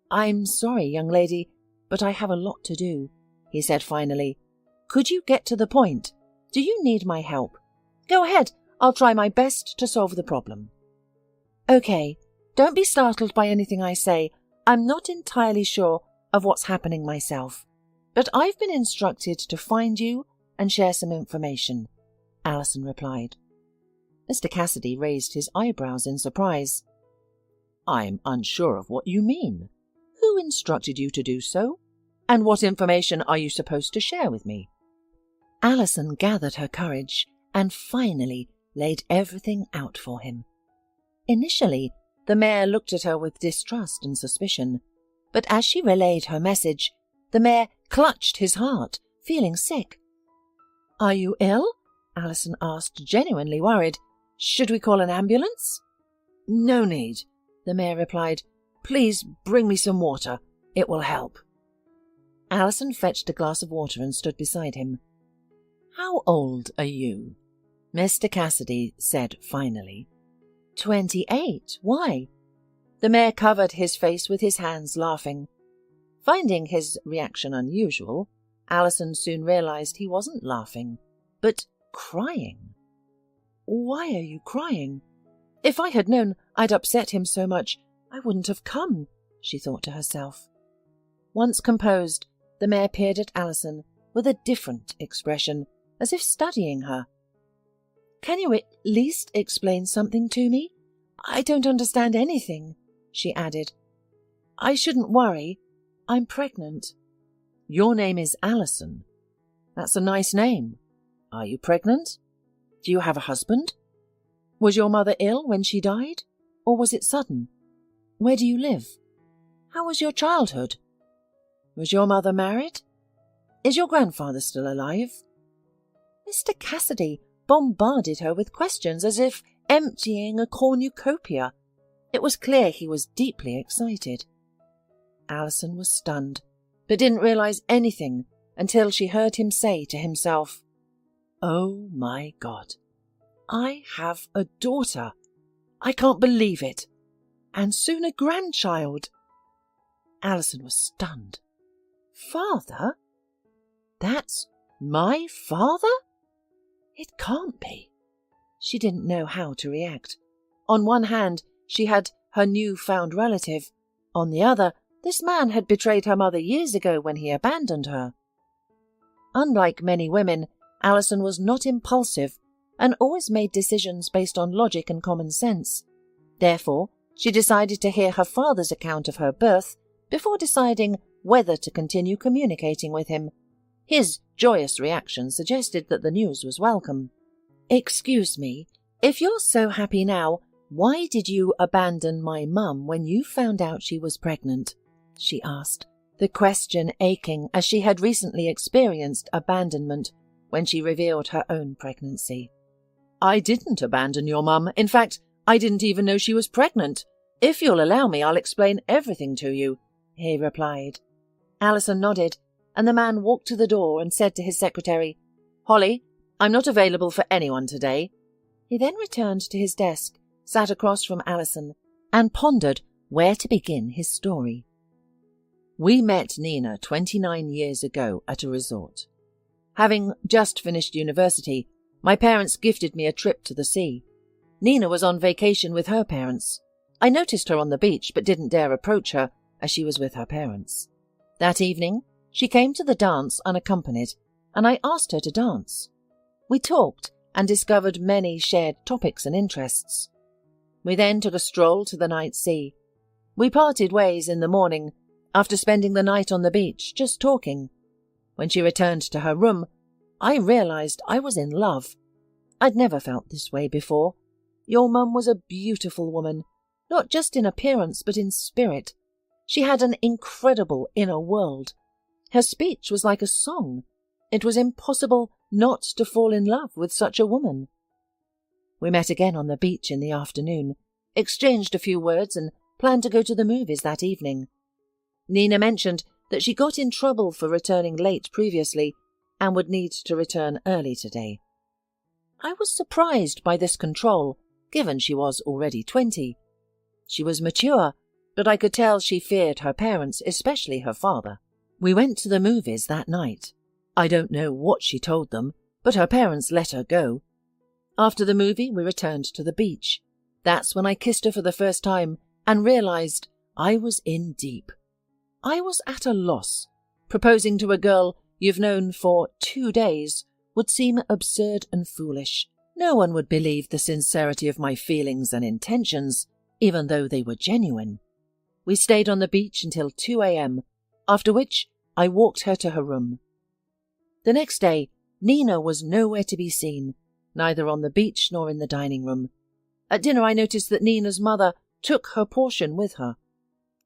"I'm sorry, young lady, but I have a lot to do," he said finally. "Could you get to the point? Do you need my help? Go ahead, I'll try my best to solve the problem." "Okay, don't be startled by anything I say. I'm not entirely sure of what's happening myself, but I've been instructed to find you and share some information," Allison replied. Mr. Cassidy raised his eyebrows in surprise. "I'm unsure of what you mean. Who instructed you to do so? And what information are you supposed to share with me?" Allison gathered her courage and finally laid everything out for him. Initially, the mayor looked at her with distrust and suspicion, but as she relayed her message, the mayor clutched his heart, feeling sick. "Are you ill?" Allison asked, genuinely worried. "Should we call an ambulance?" "No need," the mayor replied. "Please bring me some water. It will help." Allison fetched a glass of water and stood beside him. "How old are you?" Mr. Cassidy said finally. 28. Why?" The mayor covered his face with his hands, laughing. Finding his reaction unusual, Allison soon realized he wasn't laughing, but crying. "Why are you crying? If I had known I'd upset him so much, I wouldn't have come," she thought to herself. Once composed, the mayor peered at Allison with a different expression, as if studying her. "Can you at least explain something to me? I don't understand anything," she added. "I shouldn't worry. I'm pregnant." "Your name is Allison. That's a nice name. Are you pregnant? Do you have a husband? Was your mother ill when she died? Or was it sudden? Where do you live? How was your childhood? Was your mother married? Is your grandfather still alive?" Mr. Cassidy bombarded her with questions as if emptying a cornucopia. It was clear he was deeply excited. Allison was stunned, but didn't realize anything until she heard him say to himself, "Oh my God, I have a daughter. I can't believe it. And soon a grandchild." Allison was stunned. "Father? That's my father? It can't be." She didn't know how to react. On one hand, she had her new-found relative. On the other, this man had betrayed her mother years ago when he abandoned her. Unlike many women, Allison was not impulsive and always made decisions based on logic and common sense. Therefore, she decided to hear her father's account of her birth before deciding whether to continue communicating with him. His joyous reaction suggested that the news was welcome. "Excuse me, if you're so happy now, why did you abandon my mum when you found out she was pregnant?" she asked, the question aching as she had recently experienced abandonment when she revealed her own pregnancy. "I didn't abandon your mum. In fact, I didn't even know she was pregnant. If you'll allow me, I'll explain everything to you," he replied. Allison nodded, and the man walked to the door and said to his secretary, "Holly, I'm not available for anyone today." He then returned to his desk, sat across from Allison, and pondered where to begin his story. "We met Nina 29 years ago at a resort. Having just finished university, my parents gifted me a trip to the sea. Nina was on vacation with her parents. I noticed her on the beach but didn't dare approach her as she was with her parents. That evening, she came to the dance unaccompanied, and I asked her to dance. We talked and discovered many shared topics and interests. We then took a stroll to the night sea. We parted ways in the morning after spending the night on the beach, just talking. When she returned to her room, I realized I was in love. I'd never felt this way before. Your mum was a beautiful woman, not just in appearance but in spirit. She had an incredible inner world. Her speech was like a song. It was impossible not to fall in love with such a woman. We met again on the beach in the afternoon, exchanged a few words and planned to go to the movies that evening. Nina mentioned that she got in trouble for returning late previously and would need to return early today. I was surprised by this control, given she was already 20. She was mature, but I could tell she feared her parents, especially her father. We went to the movies that night. I don't know what she told them, but her parents let her go. After the movie, we returned to the beach. That's when I kissed her for the first time and realized I was in deep. I was at a loss. Proposing to a girl you've known for 2 days would seem absurd and foolish. No one would believe the sincerity of my feelings and intentions, even though they were genuine. We stayed on the beach until 2 a.m., after which I walked her to her room. The next day, Nina was nowhere to be seen, neither on the beach nor in the dining room. At dinner I noticed that Nina's mother took her portion with her.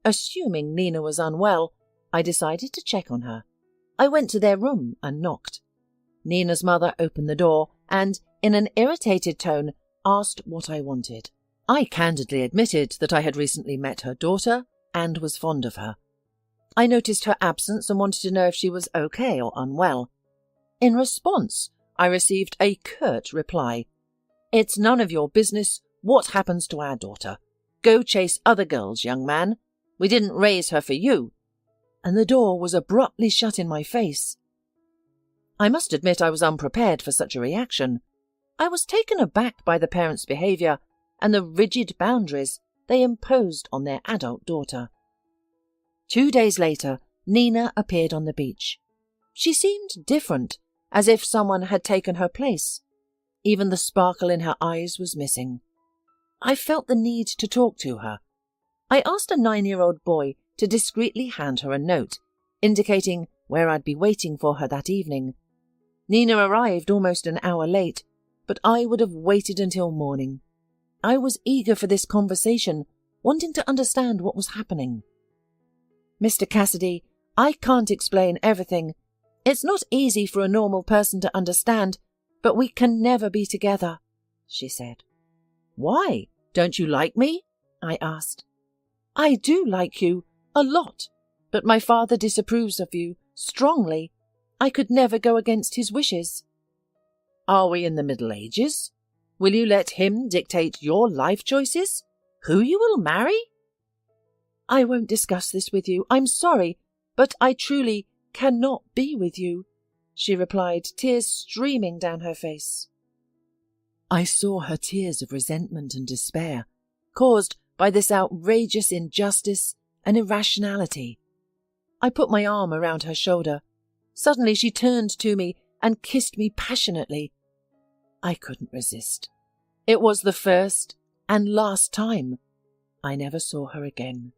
Assuming Nina was unwell, I decided to check on her. I went to their room and knocked. Nina's mother opened the door and, in an irritated tone, asked what I wanted. I candidly admitted that I had recently met her daughter and was fond of her. I noticed her absence and wanted to know if she was okay or unwell. In response, I received a curt reply. "It's none of your business what happens to our daughter. Go chase other girls, young man. We didn't raise her for you." And the door was abruptly shut in my face. I must admit I was unprepared for such a reaction. I was taken aback by the parents' behaviour and the rigid boundaries they imposed on their adult daughter. 2 days later, Nina appeared on the beach. She seemed different, as if someone had taken her place. Even the sparkle in her eyes was missing. I felt the need to talk to her. I asked a 9-year-old boy to discreetly hand her a note, indicating where I'd be waiting for her that evening. Nina arrived almost an hour late, but I would have waited until morning. I was eager for this conversation, wanting to understand what was happening. "Mr. Cassidy, I can't explain everything. It's not easy for a normal person to understand, but we can never be together," she said. "Why? Don't you like me?" I asked. "I do like you, a lot, but my father disapproves of you, strongly. I could never go against his wishes." "Are we in the Middle Ages? Will you let him dictate your life choices? Who you will marry?" "I won't discuss this with you. I'm sorry, but I truly cannot be with you," she replied, tears streaming down her face. I saw her tears of resentment and despair, caused by this outrageous injustice and irrationality. I put my arm around her shoulder. Suddenly she turned to me and kissed me passionately. I couldn't resist. It was the first and last time. I never saw her again.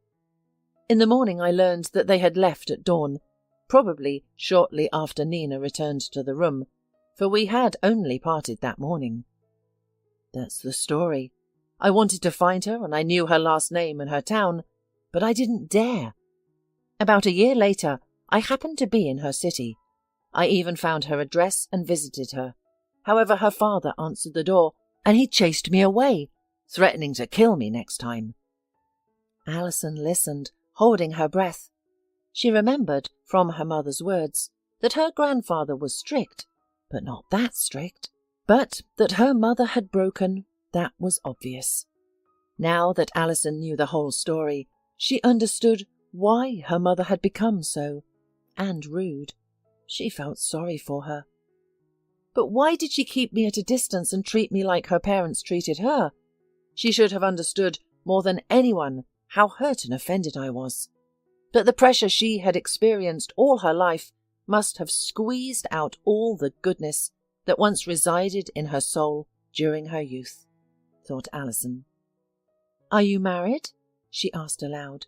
In the morning I learned that they had left at dawn, probably shortly after Nina returned to the room, for we had only parted that morning. That's the story. I wanted to find her, and I knew her last name and her town, but I didn't dare. About a year later, I happened to be in her city. I even found her address and visited her. However, her father answered the door, and he chased me away, threatening to kill me next time. Allison listened, holding her breath. She remembered, from her mother's words, that her grandfather was strict, but not that strict. But that her mother had broken, that was obvious. Now that Allison knew the whole story, she understood why her mother had become so, and rude. She felt sorry for her. But why did she keep me at a distance and treat me like her parents treated her? She should have understood more than anyone how hurt and offended I was. But the pressure she had experienced all her life must have squeezed out all the goodness that once resided in her soul during her youth, thought Allison. "Are you married?" she asked aloud.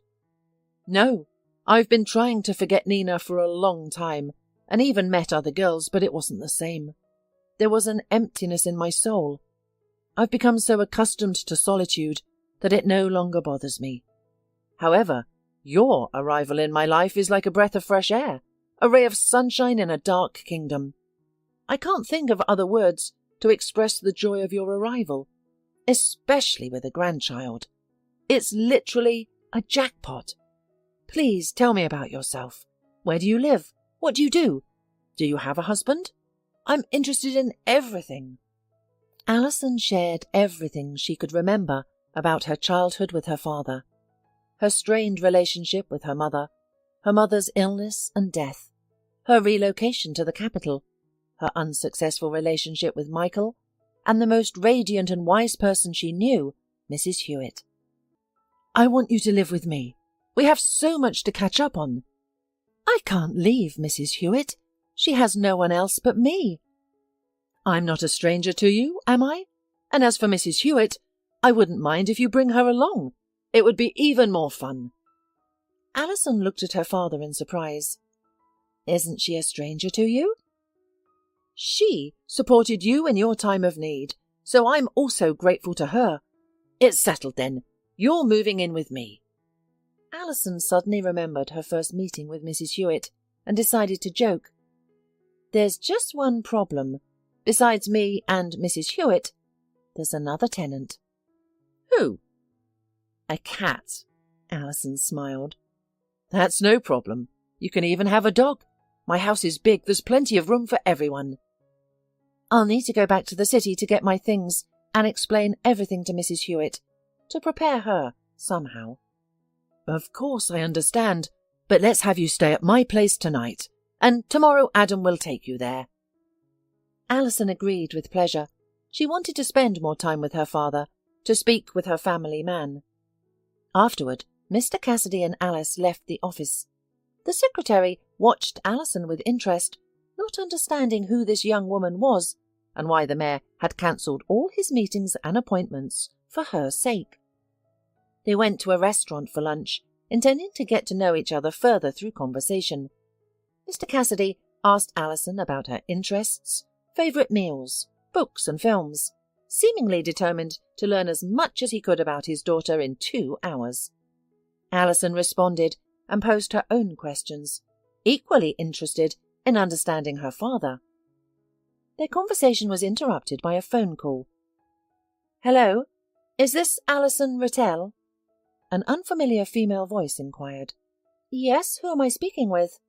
"No, I've been trying to forget Nina for a long time, and even met other girls, but it wasn't the same. There was an emptiness in my soul. I've become so accustomed to solitude that it no longer bothers me. However, your arrival in my life is like a breath of fresh air, a ray of sunshine in a dark kingdom. I can't think of other words to express the joy of your arrival, especially with a grandchild. It's literally a jackpot. Please tell me about yourself. Where do you live? What do you do? Do you have a husband? I'm interested in everything." Allison shared everything she could remember about her childhood with her father, her strained relationship with her mother's illness and death, her relocation to the capital, her unsuccessful relationship with Michael, and the most radiant and wise person she knew, Mrs. Hewitt. "I want you to live with me. We have so much to catch up on." "I can't leave Mrs. Hewitt. She has no one else but me." "I'm not a stranger to you, am I? And as for Mrs. Hewitt, I wouldn't mind if you bring her along. It would be even more fun." Allison looked at her father in surprise. "Isn't she a stranger to you?" "She supported you in your time of need, so I'm also grateful to her. It's settled then. You're moving in with me." Allison suddenly remembered her first meeting with Mrs. Hewitt and decided to joke. "There's just one problem. Besides me and Mrs. Hewitt, there's another tenant." "Who?" "A cat," Allison smiled. "That's no problem. You can even have a dog. My house is big. There's plenty of room for everyone." "I'll need to go back to the city to get my things and explain everything to Mrs. Hewitt, to prepare her somehow." "Of course, I understand, but let's have you stay at my place tonight, and tomorrow Adam will take you there." Allison agreed with pleasure. She wanted to spend more time with her father, to speak with her family man. Afterward, Mr. Cassidy and Alice left the office. The secretary watched Allison with interest, not understanding who this young woman was and why the mayor had cancelled all his meetings and appointments for her sake. They went to a restaurant for lunch, intending to get to know each other further through conversation. Mr. Cassidy asked Allison about her interests, favourite meals, books and films, seemingly determined to learn as much as he could about his daughter in 2 hours. Allison responded and posed her own questions, equally interested in understanding her father. Their conversation was interrupted by a phone call. "Hello, is this Allison Rattel?" An unfamiliar female voice inquired. "Yes, who am I speaking with?"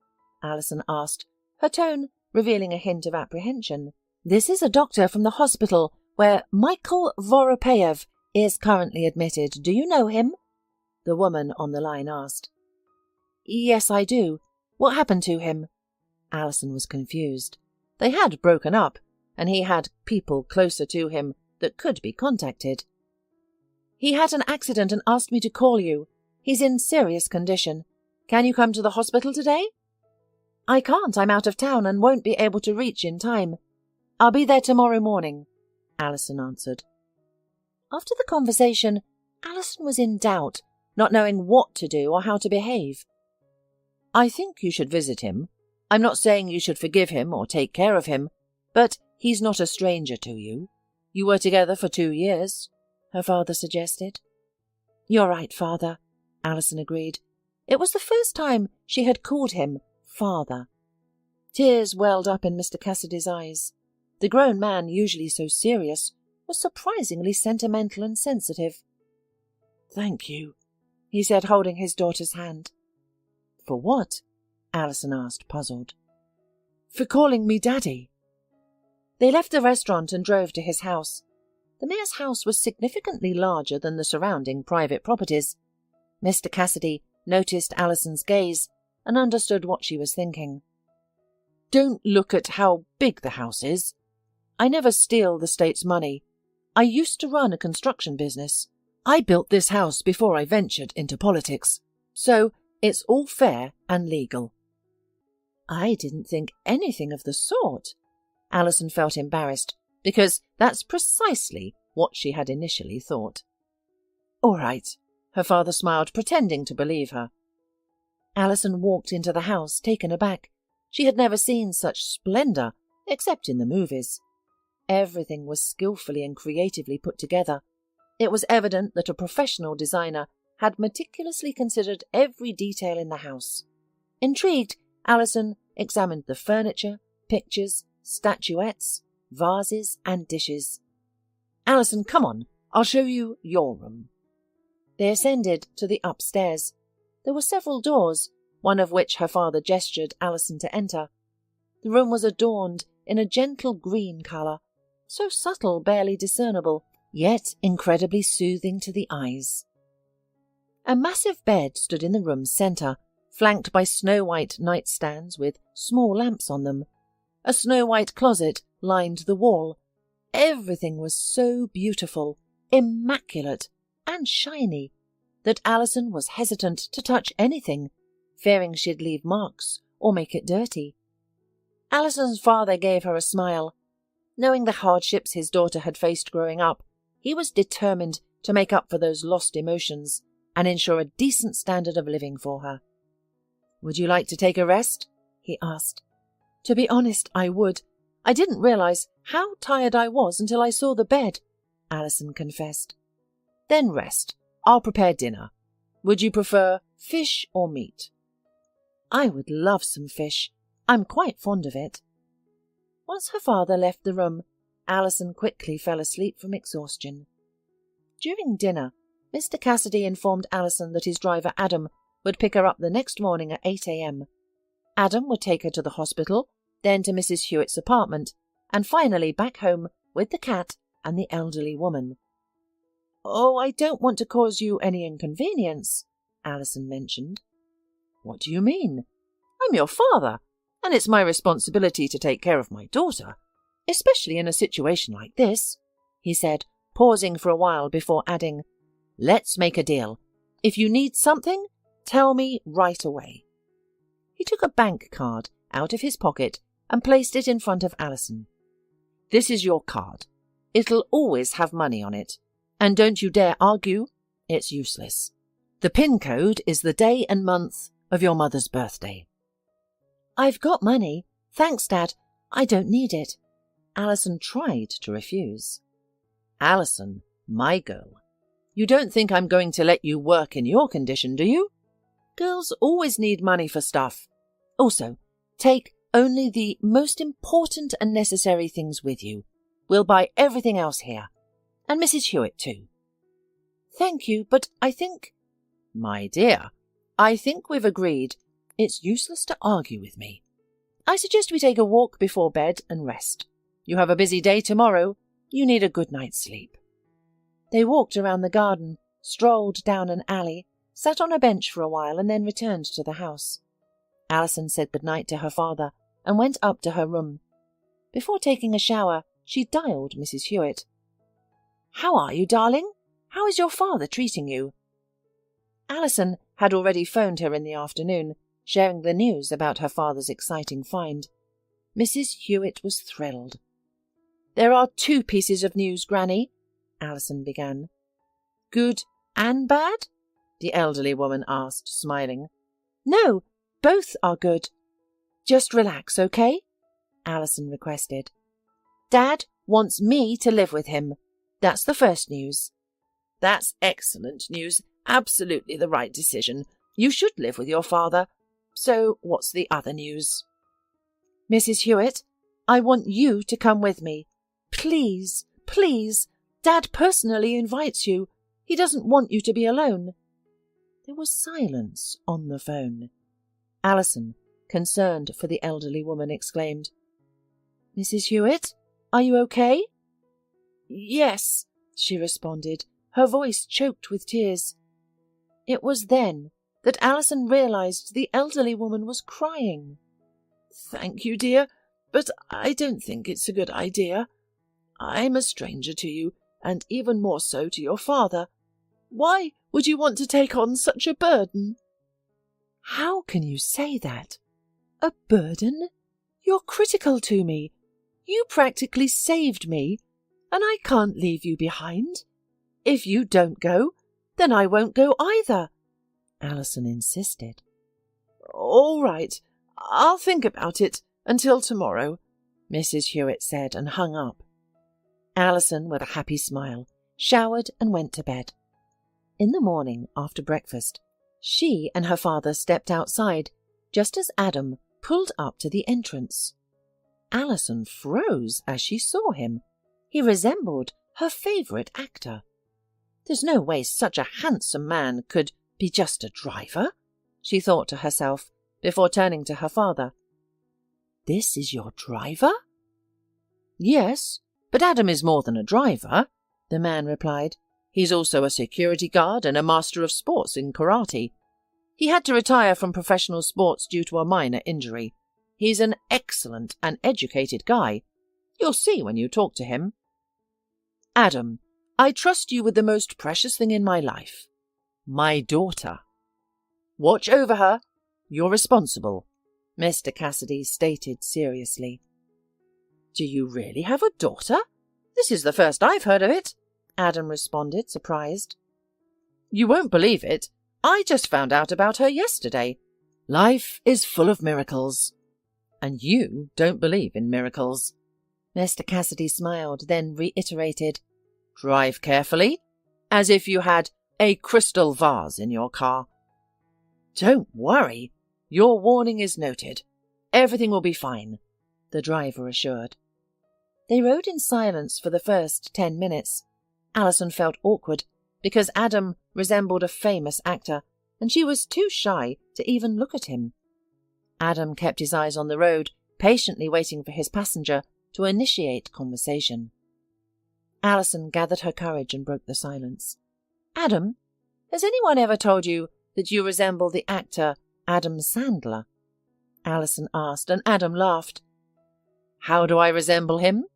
Allison asked, her tone revealing a hint of apprehension. "This is a doctor from the hospital where Michael Voropayev is currently admitted. Do you know him?" the woman on the line asked. "Yes, I do. What happened to him?" Allison was confused. They had broken up, and he had people closer to him that could be contacted. "He had an accident and asked me to call you. He's in serious condition. Can you come to the hospital today?" "I can't. I'm out of town and won't be able to reach in time. I'll be there tomorrow morning," Allison answered. After the conversation, Allison was in doubt, not knowing what to do or how to behave. "I think you should visit him. I'm not saying you should forgive him or take care of him, but he's not a stranger to you. You were together for 2 years," her father suggested. "You're right, Father," Allison agreed. It was the first time she had called him Father. Tears welled up in Mr. Cassidy's eyes. The grown man, usually so serious, was surprisingly sentimental and sensitive. "Thank you," he said, holding his daughter's hand. "For what?" Allison asked, puzzled. "For calling me Daddy." They left the restaurant and drove to his house. The mayor's house was significantly larger than the surrounding private properties. Mr. Cassidy noticed Allison's gaze and understood what she was thinking. "Don't look at how big the house is. I never steal the state's money. I used to run a construction business. I built this house before I ventured into politics, so it's all fair and legal." "I didn't think anything of the sort." Allison felt embarrassed, because that's precisely what she had initially thought. "All right," her father smiled, pretending to believe her. Allison walked into the house, taken aback. She had never seen such splendour, except in the movies. Everything was skillfully and creatively put together. It was evident that a professional designer had meticulously considered every detail in the house. Intrigued, Allison examined the furniture, pictures, statuettes, vases and dishes. "Allison, come on, I'll show you your room." They ascended to the upstairs. There were several doors, one of which her father gestured Allison to enter. The room was adorned in a gentle green colour, so subtle barely discernible, yet incredibly soothing to the eyes. A massive bed stood in the room's centre, flanked by snow-white nightstands with small lamps on them. A snow-white closet lined the wall. Everything was so beautiful, immaculate, and shiny that Allison was hesitant to touch anything, fearing she'd leave marks or make it dirty. Allison's father gave her a smile. Knowing the hardships his daughter had faced growing up, he was determined to make up for those lost emotions and ensure a decent standard of living for her. "Would you like to take a rest?" he asked. "To be honest, I would. I didn't realize how tired I was until I saw the bed," Allison confessed. "Then rest. I'll prepare dinner. Would you prefer fish or meat?" "I would love some fish. I'm quite fond of it." Once her father left the room, Allison quickly fell asleep from exhaustion. During dinner, Mr. Cassidy informed Allison that his driver Adam would pick her up the next morning at 8 a.m. Adam would take her to the hospital, then to Mrs. Hewitt's apartment, and finally back home with the cat and the elderly woman. "Oh, I don't want to cause you any inconvenience," Allison mentioned. "What do you mean? I'm your father, and it's my responsibility to take care of my daughter, especially in a situation like this," he said, pausing for a while before adding, "Let's make a deal. If you need something, tell me right away." He took a bank card out of his pocket and placed it in front of Allison. "This is your card. It'll always have money on it. And don't you dare argue. It's useless. The PIN code is the day and month of your mother's birthday." "I've got money. Thanks, Dad. I don't need it." Allison tried to refuse. "Allison, my girl, you don't think I'm going to let you work in your condition, do you? Girls always need money for stuff. Also, take only the most important and necessary things with you. We'll buy everything else here. And Mrs. Hewitt, too." "Thank you, but I think—" "My dear, I think we've agreed it's useless to argue with me. I suggest we take a walk before bed and rest. You have a busy day tomorrow. You need a good night's sleep." They walked around the garden, strolled down an alley, sat on a bench for a while, and then returned to the house. Allison said goodnight to her father and went up to her room. Before taking a shower, she dialed Mrs. Hewitt. "How are you, darling? How is your father treating you?" Allison had already phoned her in the afternoon, sharing the news about her father's exciting find. Mrs. Hewitt was thrilled. "There are 2 pieces of news, Granny," Allison began. "Good and bad?" the elderly woman asked, smiling. "No, both are good. Just relax, okay?" Allison requested. "Dad wants me to live with him. That's the first news." "That's excellent news. Absolutely the right decision. You should live with your father. So what's the other news?" "Mrs. Hewitt, I want you to come with me. Please, please. Dad personally invites you. He doesn't want you to be alone." There was silence on the phone. Allison, concerned for the elderly woman, exclaimed, "Mrs. Hewitt, are you okay?" "Yes," she responded, her voice choked with tears. It was then that Allison realized the elderly woman was crying. "Thank you, dear, but I don't think it's a good idea. I'm a stranger to you. and even more so to your father. Why would you want to take on such a burden?" "How can you say that? A burden? You're critical to me. You practically saved me, and I can't leave you behind. If you don't go, then I won't go either," Allison insisted. "All right, I'll think about it until tomorrow," Mrs. Hewitt said and hung up. Allison, with a happy smile, showered and went to bed. In the morning, after breakfast, she and her father stepped outside just as Adam pulled up to the entrance. Allison froze as she saw him. He resembled her favourite actor. There's no way such a handsome man could be just a driver, she thought to herself before turning to her father. "This is your driver?" "Yes, but Adam is more than a driver," the man replied. "He's also a security guard and a master of sports in karate. He had to retire from professional sports due to a minor injury. He's an excellent and educated guy. You'll see when you talk to him. Adam, I trust you with the most precious thing in my life, my daughter. Watch over her. You're responsible," Mr. Cassidy stated seriously. "Do you really have a daughter? This is the first I've heard of it," Adam responded, surprised. "You won't believe it. I just found out about her yesterday. Life is full of miracles. And you don't believe in miracles." Mr. Cassidy smiled, then reiterated, "Drive carefully, as if you had a crystal vase in your car." "Don't worry. Your warning is noted. Everything will be fine," the driver assured. They rode in silence for the first 10 minutes. Allison felt awkward because Adam resembled a famous actor, and she was too shy to even look at him. Adam kept his eyes on the road, patiently waiting for his passenger to initiate conversation. Allison gathered her courage and broke the silence. "Adam, has anyone ever told you that you resemble the actor Adam Sandler?" Allison asked, and Adam laughed. "How do I resemble him?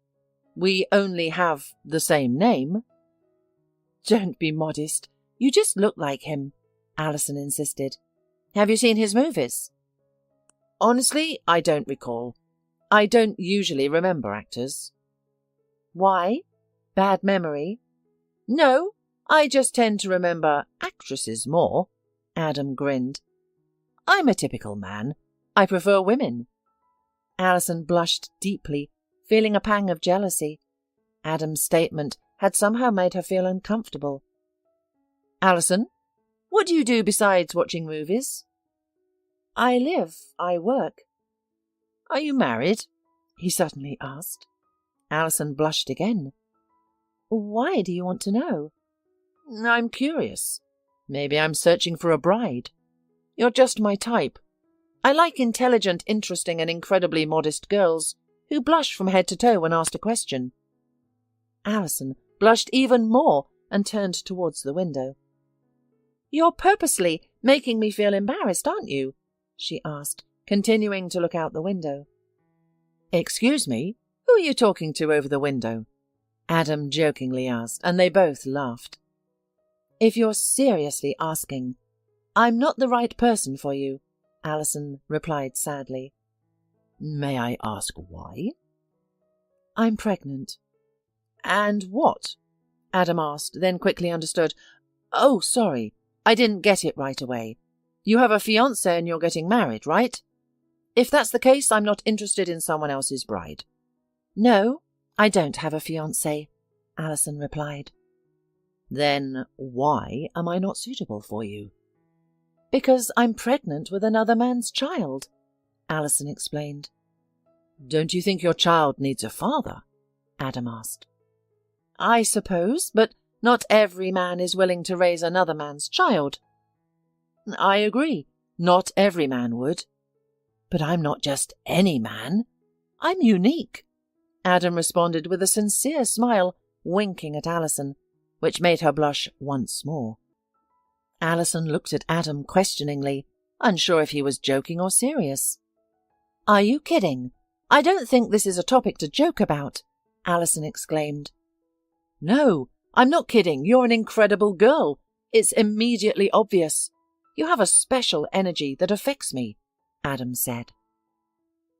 We only have the same name." "Don't be modest. You just look like him," Allison insisted. "Have you seen his movies?" "Honestly, I don't recall. I don't usually remember actors." "Why? Bad memory?" "No, I just tend to remember actresses more," Adam grinned. "I'm a typical man. I prefer women." Allison blushed deeply, feeling a pang of jealousy. Adam's statement had somehow made her feel uncomfortable. "Allison, what do you do besides watching movies?" "I live. I work." "Are you married?" he suddenly asked. Allison blushed again. "Why do you want to know?" "I'm curious. Maybe I'm searching for a bride. You're just my type. I like intelligent, interesting, and incredibly modest girls who blush from head to toe when asked a question." Allison blushed even more and turned towards the window. "You're purposely making me feel embarrassed, aren't you?" she asked, continuing to look out the window. "Excuse me, who are you talking to over the window?" Adam jokingly asked, and they both laughed. "If you're seriously asking, I'm not the right person for you," Allison replied sadly. "May I ask why?" "I'm pregnant." "And what?" Adam asked, then quickly understood. "Oh, sorry, I didn't get it right away. You have a fiancé and you're getting married, right? If that's the case, I'm not interested in someone else's bride." "No, I don't have a fiancé," Allison replied. "Then why am I not suitable for you?" "Because I'm pregnant with another man's child," Allison explained. "Don't you think your child needs a father?" Adam asked. "I suppose, but not every man is willing to raise another man's child." "I agree. Not every man would. But I'm not just any man. I'm unique," Adam responded with a sincere smile, winking at Allison, which made her blush once more. Allison looked at Adam questioningly, unsure if he was joking or serious. "Are you kidding? I don't think this is a topic to joke about," Allison exclaimed. "No, I'm not kidding. You're an incredible girl. It's immediately obvious. You have a special energy that affects me," Adam said.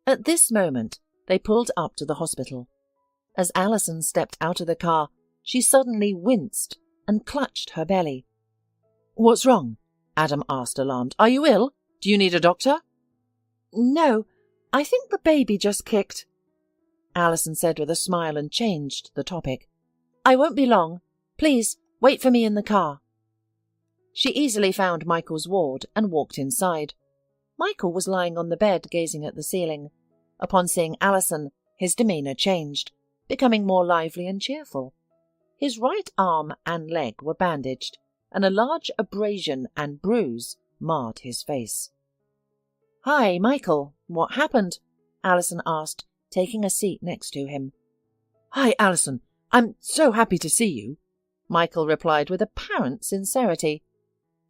At this moment, they pulled up to the hospital. As Allison stepped out of the car, she suddenly winced and clutched her belly. "What's wrong?" Adam asked, alarmed. "Are you ill? Do you need a doctor?" "No, I think the baby just kicked," Allison said with a smile and changed the topic. "I won't be long. Please, wait for me in the car." She easily found Michael's ward and walked inside. Michael was lying on the bed gazing at the ceiling. Upon seeing Allison, his demeanour changed, becoming more lively and cheerful. His right arm and leg were bandaged, and a large abrasion and bruise marred his face. "Hi, Michael. What happened?" Allison asked, taking a seat next to him. "Hi, Allison. I'm so happy to see you," Michael replied with apparent sincerity.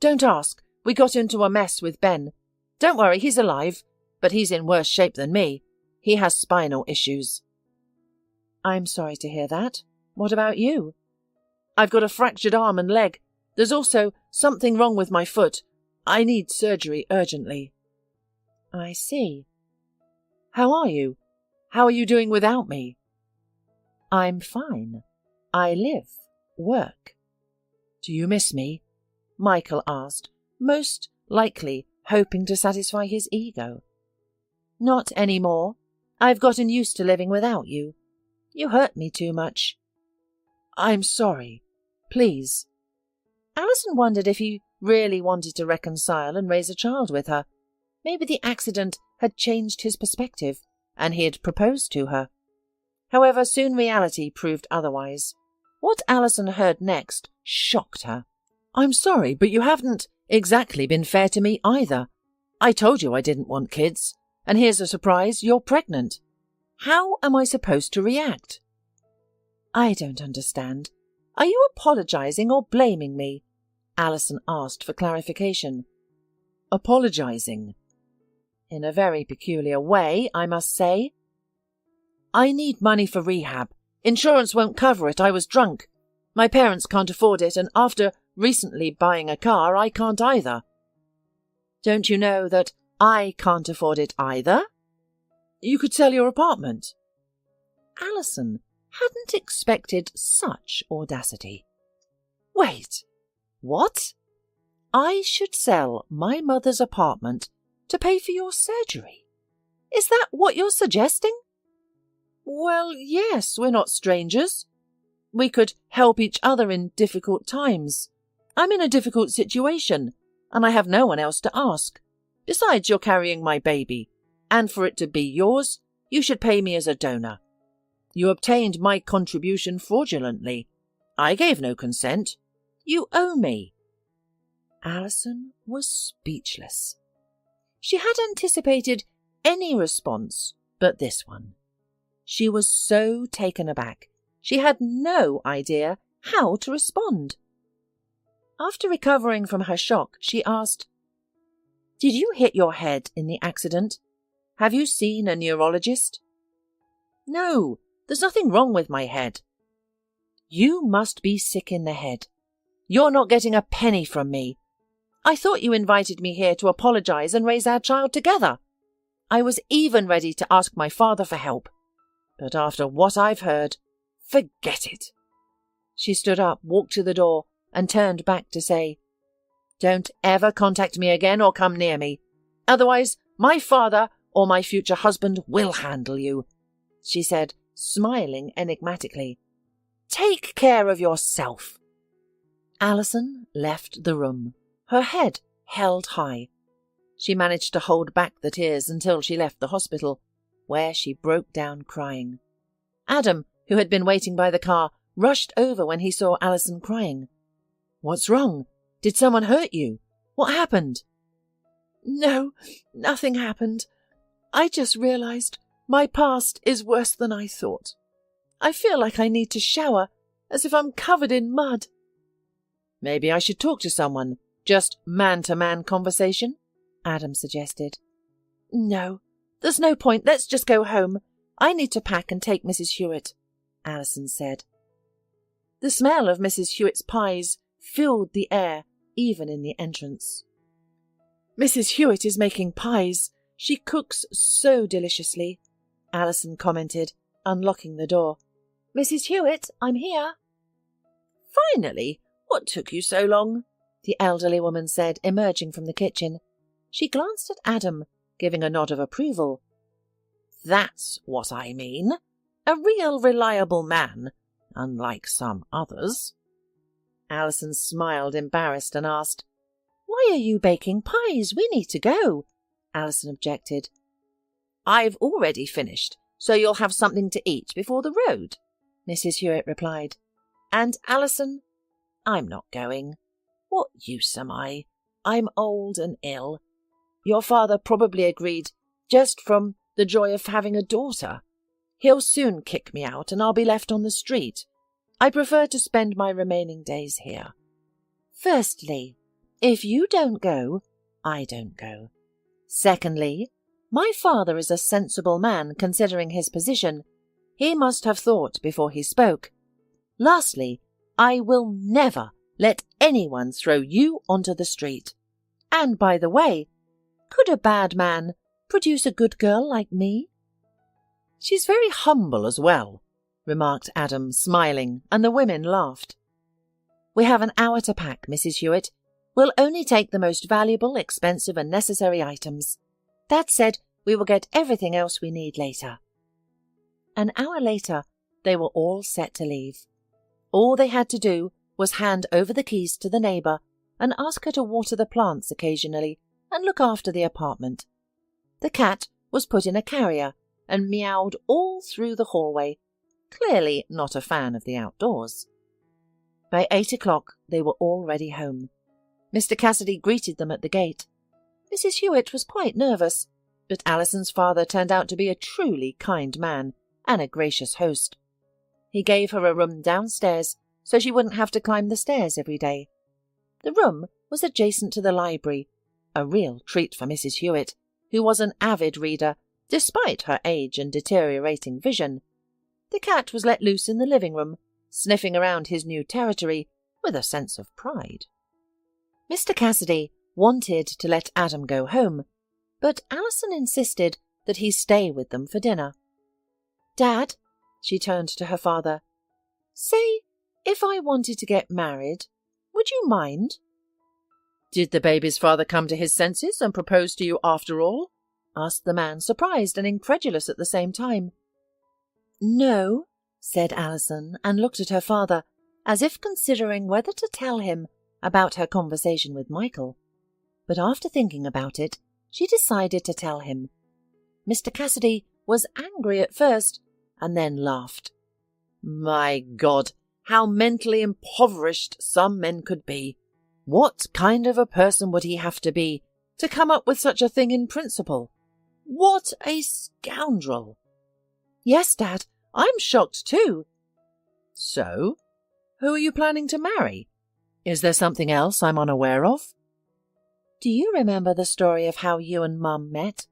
"Don't ask. We got into a mess with Ben. Don't worry, he's alive, but he's in worse shape than me. He has spinal issues." "I'm sorry to hear that. What about you?" "I've got a fractured arm and leg. There's also something wrong with my foot. I need surgery urgently." "I see. How are you? How are you doing without me?" "I'm fine. I live, work." "Do you miss me?" Michael asked, most likely hoping to satisfy his ego. "Not any more. I've gotten used to living without you. You hurt me too much." "I'm sorry. Please." Allison wondered if he really wanted to reconcile and raise a child with her. Maybe the accident had changed his perspective, and he had proposed to her. However, soon reality proved otherwise. What Allison heard next shocked her. "I'm sorry, but you haven't exactly been fair to me either. I told you I didn't want kids, and here's a surprise, you're pregnant. How am I supposed to react?" "I don't understand. Are you apologizing or blaming me?" Allison asked for clarification. "Apologizing." "In a very peculiar way, I must say." "I need money for rehab. Insurance won't cover it. I was drunk. My parents can't afford it, and after recently buying a car, I can't either." "Don't you know that I can't afford it either?" "You could sell your apartment." Allison hadn't expected such audacity. "Wait. What? I should sell my mother's apartment to pay for your surgery? Is that what you're suggesting?" "Well, yes, we're not strangers. We could help each other in difficult times. I'm in a difficult situation, and I have no one else to ask. Besides, you're carrying my baby, and for it to be yours, you should pay me as a donor. You obtained my contribution fraudulently. I gave no consent. You owe me." Allison was speechless. She had anticipated any response but this one. She was so taken aback, she had no idea how to respond. After recovering from her shock, she asked, "Did you hit your head in the accident? Have you seen a neurologist?" "No, there's nothing wrong with my head." "You must be sick in the head. You're not getting a penny from me. I thought you invited me here to apologize and raise our child together. I was even ready to ask my father for help. But after what I've heard, forget it." She stood up, walked to the door, and turned back to say, "Don't ever contact me again or come near me. Otherwise, my father or my future husband will handle you," she said, smiling enigmatically. "Take care of yourself." Allison left the room, her head held high. She managed to hold back the tears until she left the hospital, where she broke down crying. Adam, who had been waiting by the car, rushed over when he saw Allison crying. "What's wrong? Did someone hurt you? What happened?" "No, nothing happened. I just realized my past is worse than I thought. I feel like I need to shower, as if I'm covered in mud." "Maybe I should talk to someone. Just man-to-man conversation," Adam suggested. "No, there's no point. Let's just go home. I need to pack and take Mrs. Hewitt," Allison said. The smell of Mrs. Hewitt's pies filled the air, even in the entrance. "Mrs. Hewitt is making pies. She cooks so deliciously," Allison commented, unlocking the door. "Mrs. Hewitt, I'm here." "Finally! What took you so long?" the elderly woman said, emerging from the kitchen. She glanced at Adam, giving a nod of approval. "That's what I mean. A real reliable man, unlike some others." Allison smiled, embarrassed, and asked, "Why are you baking pies? We need to go." Allison objected. "I've already finished, so you'll have something to eat before the road," Mrs. Hewitt replied. "And Allison, I'm not going. What use am I? I'm old and ill. Your father probably agreed just from the joy of having a daughter. He'll soon kick me out and I'll be left on the street. I prefer to spend my remaining days here. Firstly, if you don't go, I don't go. Secondly, my father is a sensible man considering his position. He must have thought before he spoke. Lastly, I will never let anyone throw you onto the street. And by the way, could a bad man produce a good girl like me?" "She's very humble as well," remarked Adam, smiling, and the women laughed. "We have an hour to pack, Mrs. Hewitt. We'll only take the most valuable, expensive, and necessary items. That said, we will get everything else we need later." An hour later, they were all set to leave. All they had to do was hand over the keys to the neighbour and ask her to water the plants occasionally and look after the apartment. The cat was put in a carrier and meowed all through the hallway, clearly not a fan of the outdoors. By 8 o'clock they were already home. Mr. Cassidy greeted them at the gate. Mrs. Hewitt was quite nervous, but Allison's father turned out to be a truly kind man and a gracious host. He gave her a room downstairs so she wouldn't have to climb the stairs every day. The room was adjacent to the library, a real treat for Mrs. Hewitt, who was an avid reader despite her age and deteriorating vision. The cat was let loose in the living room, sniffing around his new territory with a sense of pride. Mr. Cassidy wanted to let Adam go home, but Allison insisted that he stay with them for dinner. "Dad," she turned to her father, "say, if I wanted to get married, would you mind?" "Did the baby's father come to his senses and propose to you after all?" asked the man, surprised and incredulous at the same time. "No," said Allison, and looked at her father, as if considering whether to tell him about her conversation with Michael. But after thinking about it, she decided to tell him. Mr. Cassidy was angry at first, and then laughed. "My God, how mentally impoverished some men could be! What kind of a person would he have to be to come up with such a thing in principle? What a scoundrel!" "Yes, Dad, I'm shocked too." "So? Who are you planning to marry? Is there something else I'm unaware of?" "Do you remember the story of how you and Mum met?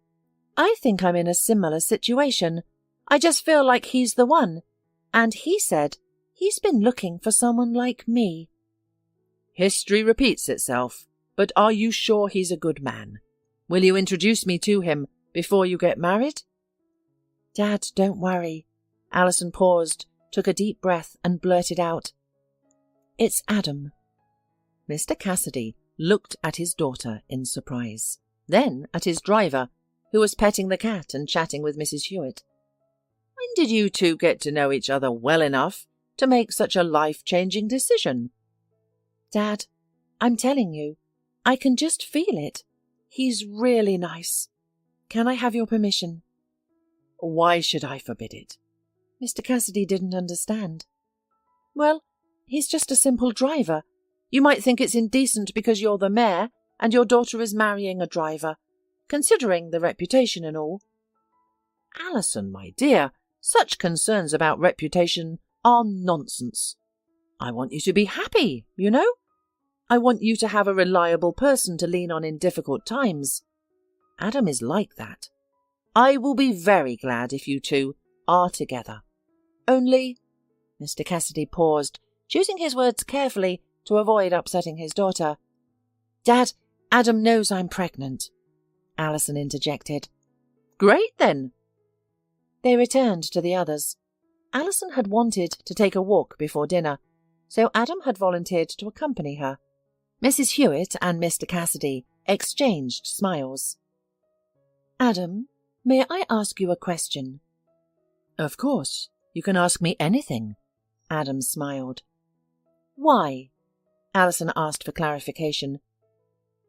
I think I'm in a similar situation. I just feel like he's the one. And he said he's been looking for someone like me." "History repeats itself, but are you sure he's a good man? Will you introduce me to him before you get married?" "Dad, don't worry." Allison paused, took a deep breath, and blurted out, "It's Adam." Mr. Cassidy looked at his daughter in surprise, then at his driver, who was petting the cat and chatting with Mrs. Hewitt. "When did you two get to know each other well enough to make such a life-changing decision?" "Dad, I'm telling you, I can just feel it. He's really nice. Can I have your permission?" "Why should I forbid it?" Mr. Cassidy didn't understand. "Well, he's just a simple driver. You might think it's indecent because you're the mayor and your daughter is marrying a driver, considering the reputation and all." "Allison, my dear, such concerns about reputation are nonsense. I want you to be happy, you know. I want you to have a reliable person to lean on in difficult times. Adam is like that. I will be very glad if you two are together. Only—" Mr. Cassidy paused, choosing his words carefully to avoid upsetting his daughter. "Dad, Adam knows I'm pregnant," Allison interjected. "Great, then." They returned to the others. Allison had wanted to take a walk before dinner, so Adam had volunteered to accompany her. Mrs. Hewitt and Mr. Cassidy exchanged smiles. "Adam, may I ask you a question?" "Of course. You can ask me anything," Adam smiled. "Why?" Allison asked for clarification.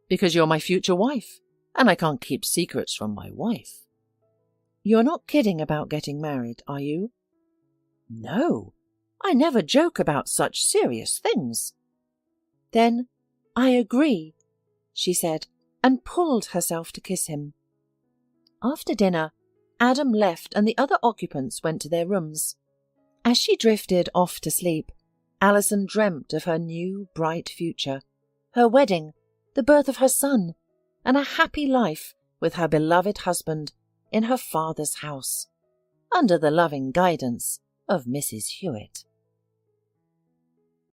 "Because you're my future wife, and I can't keep secrets from my wife." "You're not kidding about getting married, are you?" "No, I never joke about such serious things." "Then I agree," she said, and pulled herself to kiss him. After dinner, Adam left and the other occupants went to their rooms. As she drifted off to sleep, Allison dreamt of her new, bright future, her wedding, the birth of her son, and a happy life with her beloved husband in her father's house, under the loving guidance of Mrs. Hewitt.